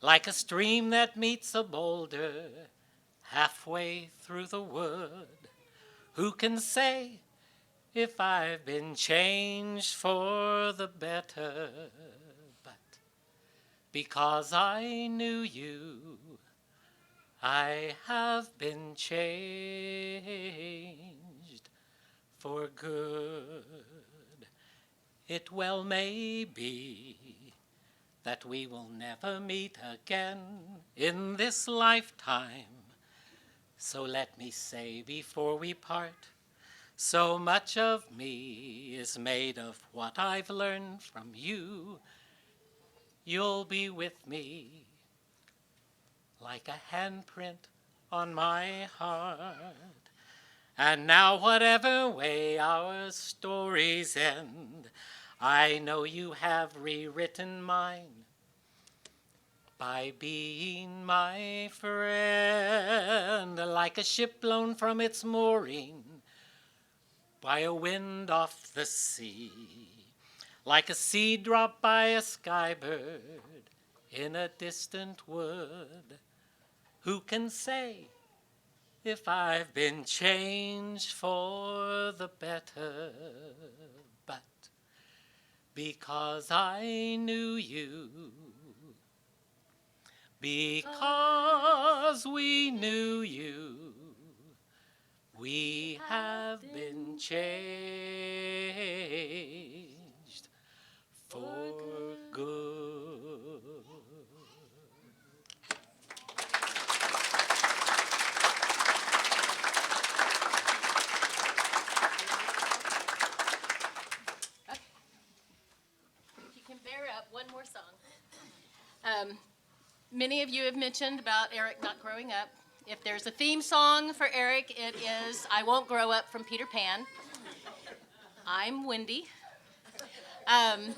[SPEAKER 18] like a stream that meets a boulder halfway through the wood. Who can say if I've been changed for the better? But because I knew you, I have been changed for good. It well may be that we will never meet again in this lifetime. So let me say before we part, so much of me is made of what I've learned from you. You'll be with me like a handprint on my heart. And now whatever way our stories end, I know you have rewritten mine by being my friend, like a ship blown from its mooring by a wind off the sea, like a seed dropped by a skybird in a distant wood. Who can say if I've been changed for the better? But because I knew you, because we knew you, we have been changed for good.
[SPEAKER 1] Many of you have mentioned about Eric not growing up. If there's a theme song for Eric, it is I Won't Grow Up from Peter Pan. I'm Wendy. And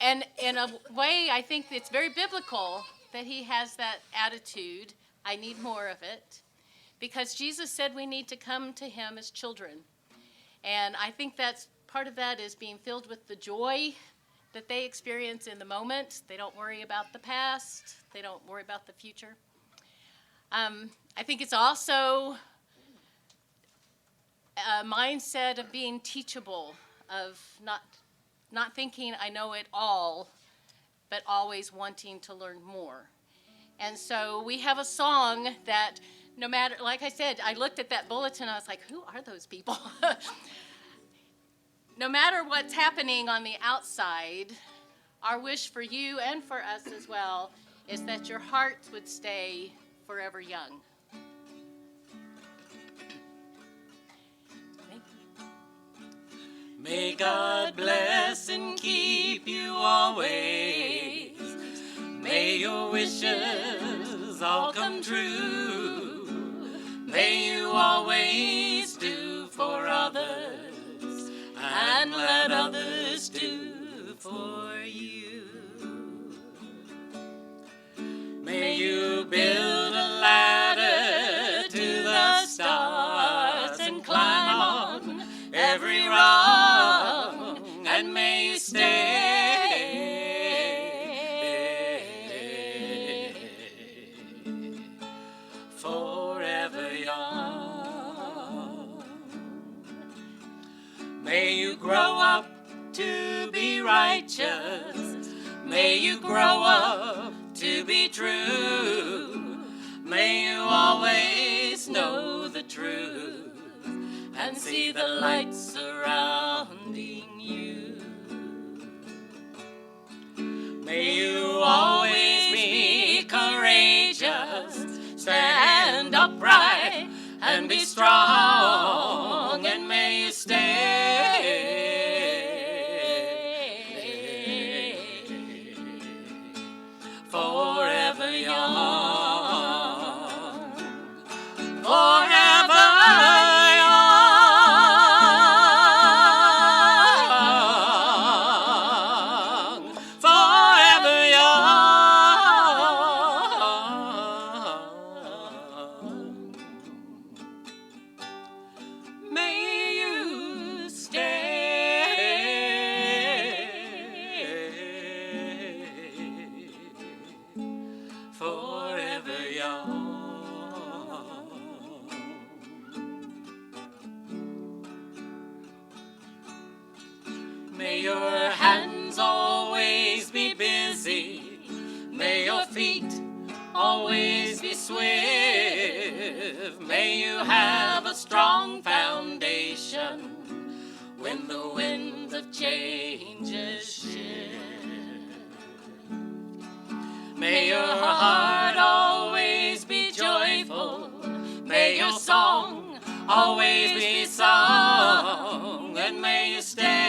[SPEAKER 1] in a way, I think it's very biblical that he has that attitude, I need more of it, because Jesus said we need to come to him as children. And I think that's part of that is being filled with the joy that they experience in the moment. They don't worry about the past. They don't worry about the future. I think it's also a mindset of being teachable, of not thinking I know it all, but always wanting to learn more. And so we have a song that no matter, like I said, I looked at that bulletin, I was like, who are those people? No matter what's happening on the outside, our wish for you and for us as well is that your hearts would stay forever young.
[SPEAKER 19] May God bless and keep you always. May your wishes all come true. May you always do for others and let others do for you. May you build a ladder to the stars and climb on every rung, and may you stay forever young. May you grow up to be righteous. May you grow up to be true. May you always know the truth and see the light surrounding you. May you always be courageous, stand upright and be strong, and may you stay forever young, forever young, forever young. May you stay forever young. May your hands always be busy. May your feet always be swift. May you have a strong foundation when the winds of changes shift. May your heart always be joyful. May your song always be sung, and may you stay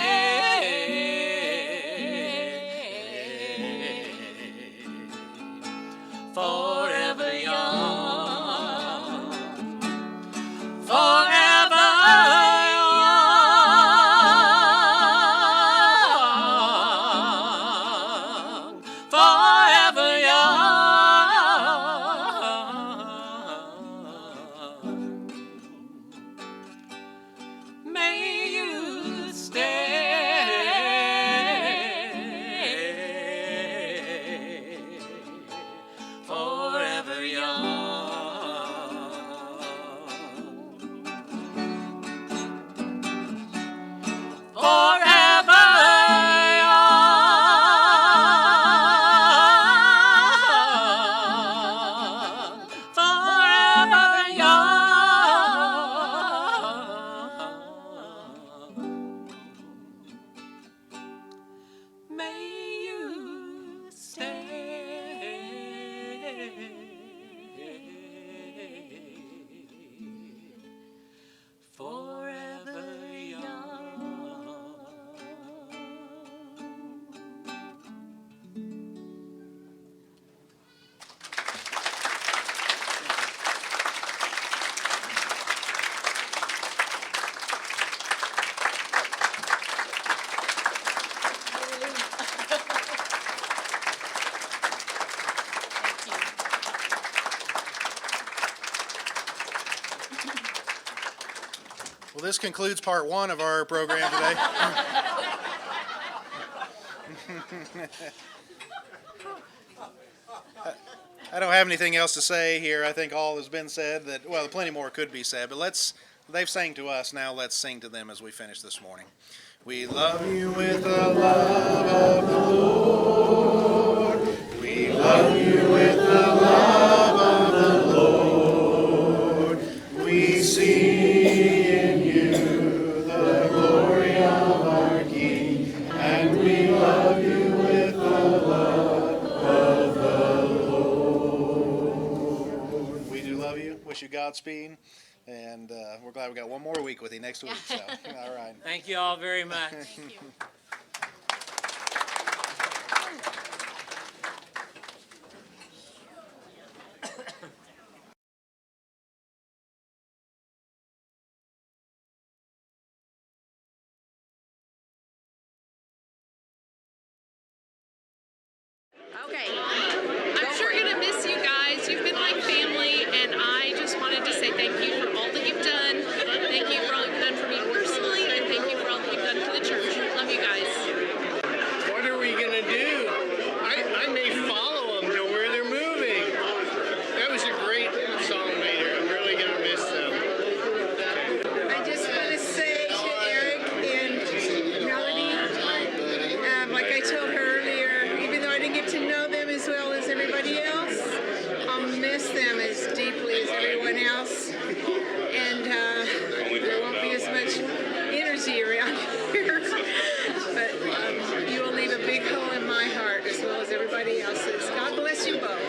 [SPEAKER 19] forever young, forever young, forever young.
[SPEAKER 3] Well, this concludes part one of our program today. I don't have anything else to say here. I think all has been said. That, well, plenty more could be said, but they've sang to us. Now let's sing to them as we finish this morning. We love you with the love of the Lord. We love you with the love of the Lord. We see in you the glory of our King, and we love you with the love of the Lord. We do love you. Wish you Godspeed. And we're glad we got one more week with you next week. So, all right.
[SPEAKER 18] Thank you all very much.
[SPEAKER 1] Thank you.
[SPEAKER 20] Okay. I'm sure going to miss you guys. You've been like family, and I just wanted to say thank you for all that you've done. Thank you for all you've done for me personally, and thank you for all that you've done for the church. Love you guys.
[SPEAKER 4] What are we going to do? I may follow them to where they're moving. That was a great song later. I'm really going to miss them.
[SPEAKER 21] I just want to say to Eric and Melody, like I told her earlier, even though I didn't get to know them as well as everybody else, I'll miss them as deeply as everyone else. And there won't be as much energy around here. But you will leave a big hole in my heart as well as everybody else's. God bless you both.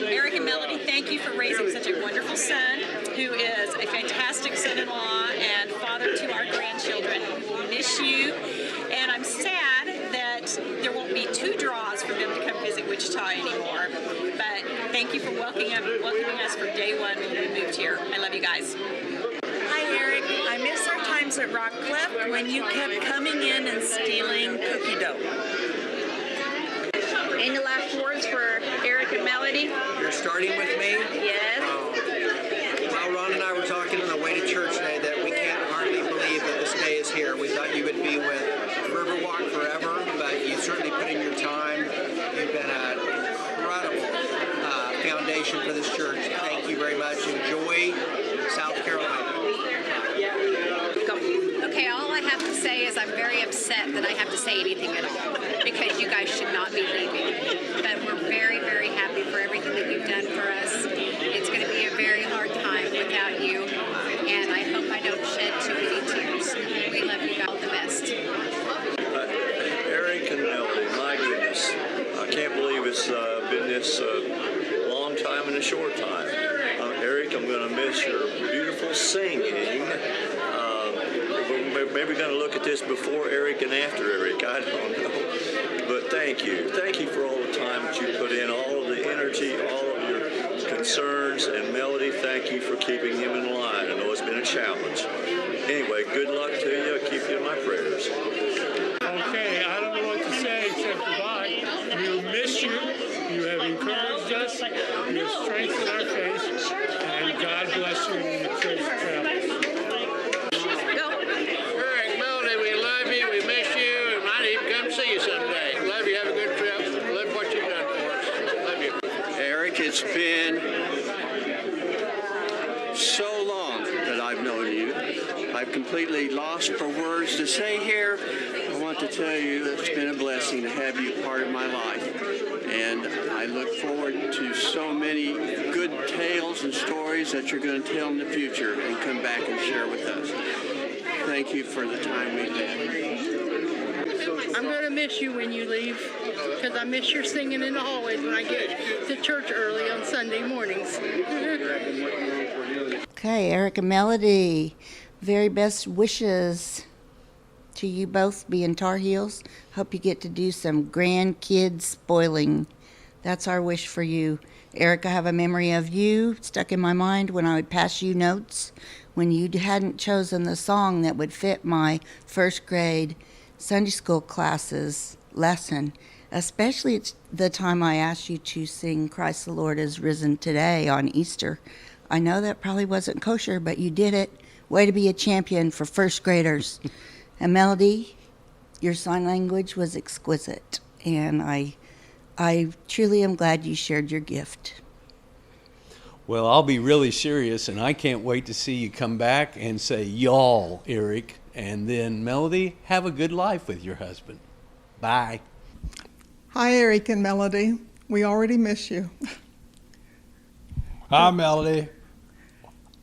[SPEAKER 22] Eric and Melody, thank you for raising such a wonderful son who is a fantastic son-in-law and father to our grandchildren. We miss you, and I'm sad that there won't be 2 draws for them to come visit Wichita anymore. But thank you for welcoming us from day one when we moved here. I love you guys.
[SPEAKER 23] Hi, Eric. I miss our times at Rockcliffe when you kept coming in and stealing cookie dough.
[SPEAKER 24] Any last words for Eric and Melody?
[SPEAKER 16] You're starting with me?
[SPEAKER 24] Yes.
[SPEAKER 16] Well, Ron and I were talking on the way to church today that we can't hardly believe that this day is here. We thought you would be with Riverwalk forever, but you certainly put in your time. You've been an incredible foundation for this church. Thank you very much. Enjoy South Carolina.
[SPEAKER 25] Okay, all I have to say is I'm very upset that I have to say anything at all because you guys should not be leaving. But we're very, very happy for everything that you've done for us. It's going to be a very hard time without you, and I hope I don't shed too many tears. We love you guys. All the best.
[SPEAKER 26] Eric and Melody, my goodness. I can't believe it's been this long time and a short time. Eric, I'm going to miss your beautiful singing. We're maybe going to look at this before Eric and after Eric. I don't know. But thank you. Thank you for all the time that you put in, all of the energy, all of your concerns. And Melody, thank you for keeping him in line. I know it's been a challenge. Anyway, good luck to you. I keep you in my prayers.
[SPEAKER 27] Okay, I don't know what to say except goodbye. We miss you. You have encouraged us. You have strengthened our faith. And God bless you in the church travels.
[SPEAKER 4] Eric, Melody, we love you. We miss you. And might even come see you someday. Love you. Have a good trip. Love what you've done for us. Love you.
[SPEAKER 26] Eric, it's been so long that I've known you. I've completely lost for words to say here. I want to tell you it's been a blessing to have you part of my life. And I look forward to so many good tales and stories that you're going to tell in the future and come back and share with us. Thank you for the time we've had.
[SPEAKER 21] I'm going to miss you when you leave because I miss your singing in the hallways when I get to church early on Sunday mornings.
[SPEAKER 28] Okay, Eric and Melody, very best wishes to you both being Tar Heels. Hope you get to do some grandkid spoiling. That's our wish for you. Eric, I have a memory of you stuck in my mind when I would pass you notes when you hadn't chosen the song that would fit my first grade Sunday school classes lesson. Especially the time I asked you to sing Christ the Lord is Risen Today on Easter. I know that probably wasn't kosher, but you did it Way to be a champion for first graders. And Melody, your sign language was exquisite, and I truly am glad you shared your gift.
[SPEAKER 5] Well, I'll be really serious, and I can't wait to see you come back and say y'all, Eric. And then, Melody, have a good life with your husband. Bye.
[SPEAKER 6] Hi, Eric and Melody. We already miss you.
[SPEAKER 7] Hi, Melody.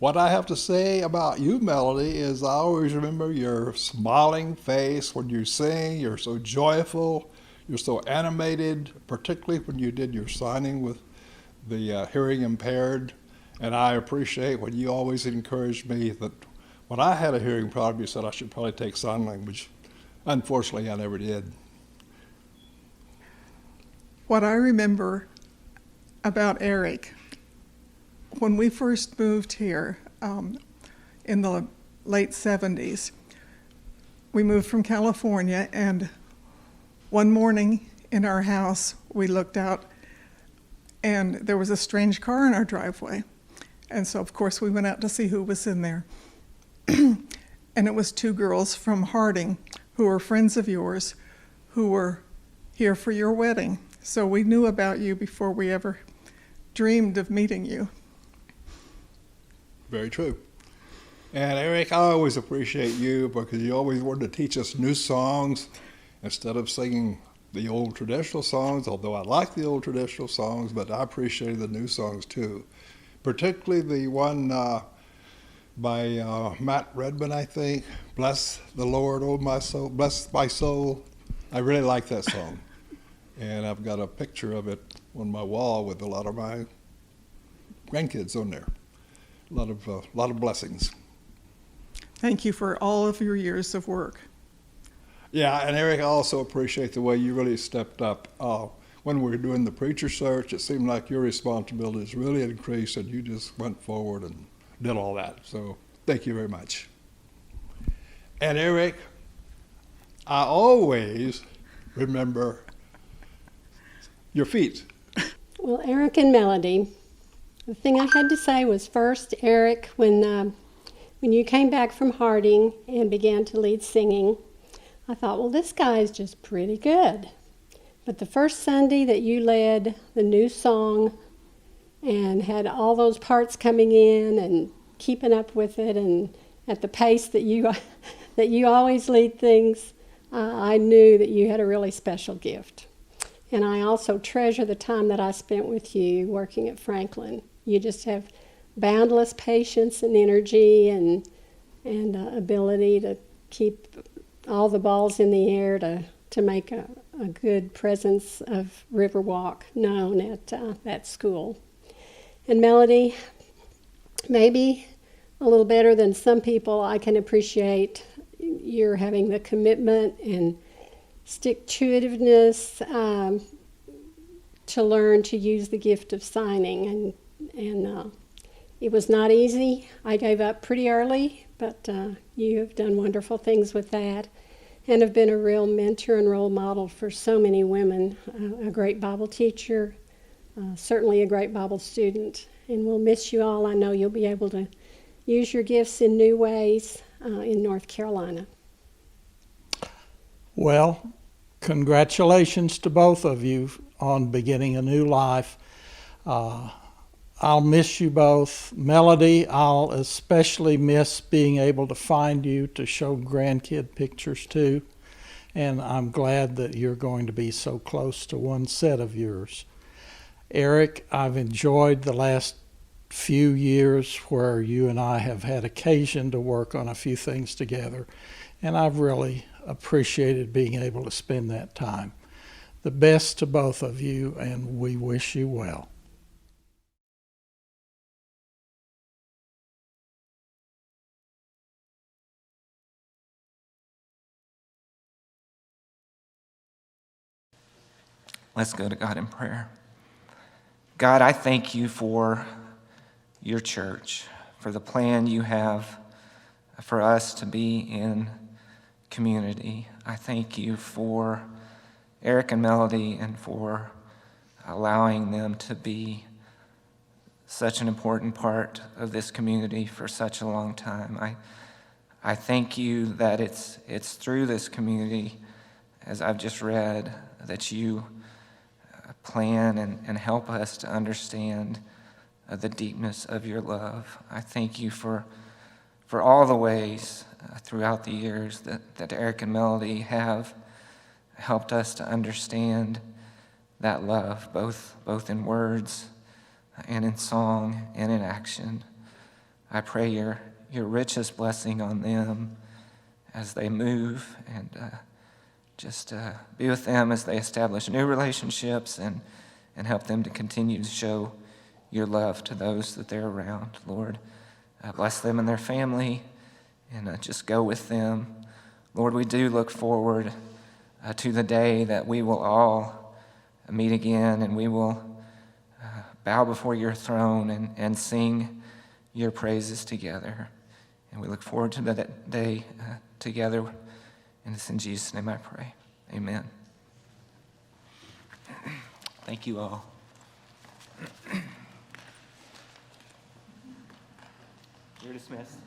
[SPEAKER 7] What I have to say about you, Melody, is I always remember your smiling face when you sing. You're so joyful. You're so animated, particularly when you did your signing with the hearing impaired. And I appreciate when you always encouraged me that when I had a hearing problem, you said I should probably take sign language. Unfortunately, I never did.
[SPEAKER 6] What I remember about Eric, when we first moved here in the late 70s, we moved from California, and one morning in our house, we looked out and there was a strange car in our driveway. And so, of course, we went out to see who was in there. And it was two girls from Harding who were friends of yours who were here for your wedding. So we knew about you before we ever dreamed of meeting you.
[SPEAKER 7] Very true. And Eric, I always appreciate you because you always wanted to teach us new songs instead of singing the old traditional songs, although I like the old traditional songs, but I appreciated the new songs too. Particularly the one by Matt Redman, I think, Bless the Lord, oh my soul, bless my soul. I really like that song. And I've got a picture of it on my wall with a lot of my grandkids on there. A lot of blessings.
[SPEAKER 6] Thank you for all of your years of work.
[SPEAKER 7] Yeah, and Eric, I also appreciate the way you really stepped up. When we were doing the preacher search, it seemed like your responsibilities really increased, and you just went forward and did all that. So thank you very much. And Eric, I always remember your feet.
[SPEAKER 8] Well, Eric and Melody, the thing I had to say was first, Eric, when you came back from Harding and began to lead singing, I thought, well, this guy's just pretty good. But the first Sunday that you led the new song and had all those parts coming in and keeping up with it and at the pace that you always lead things, I knew that you had a really special gift. And I also treasure the time that I spent with you working at Franklin. You just have boundless patience and energy and ability to keep all the balls in the air to make a good presence of Riverwalk known at that school. And Melody, maybe a little better than some people, I can appreciate your having the commitment and stick-to-itiveness to learn to use the gift of signing. And it was not easy. I gave up pretty early, but you have done wonderful things with that and have been a real mentor and role model for so many women, a great Bible teacher, certainly a great Bible student. And we'll miss you all. I know you'll be able to use your gifts in new ways in North Carolina.
[SPEAKER 9] Well, congratulations to both of you on beginning a new life. I'll miss you both. Melody, I'll especially miss being able to find you to show grandkid pictures to. And I'm glad that you're going to be so close to one set of yours. Eric, I've enjoyed the last few years where you and I have had occasion to work on a few things together. And I've really appreciated being able to spend that time. The best to both of you, and we wish you well.
[SPEAKER 2] Let's go to God in prayer. God, I thank you for your church, for the plan you have for us to be in community. I thank you for Eric and Melody and for allowing them to be such an important part of this community for such a long time. I thank you that it's through this community, as I've just read, that you plan and help us to understand the deepness of your love. I thank you for all the ways throughout the years that Eric and Melody have helped us to understand that love, both in words and in song and in action. I pray your richest blessing on them as they move, and just be with them as they establish new relationships and help them to continue to show your love to those that they're around. Lord, bless them and their family, and just go with them. Lord, we do look forward to the day that we will all meet again, and we will bow before your throne and sing your praises together. And we look forward to that day together. And it's in Jesus' name I pray. Amen. Thank you all. You're dismissed.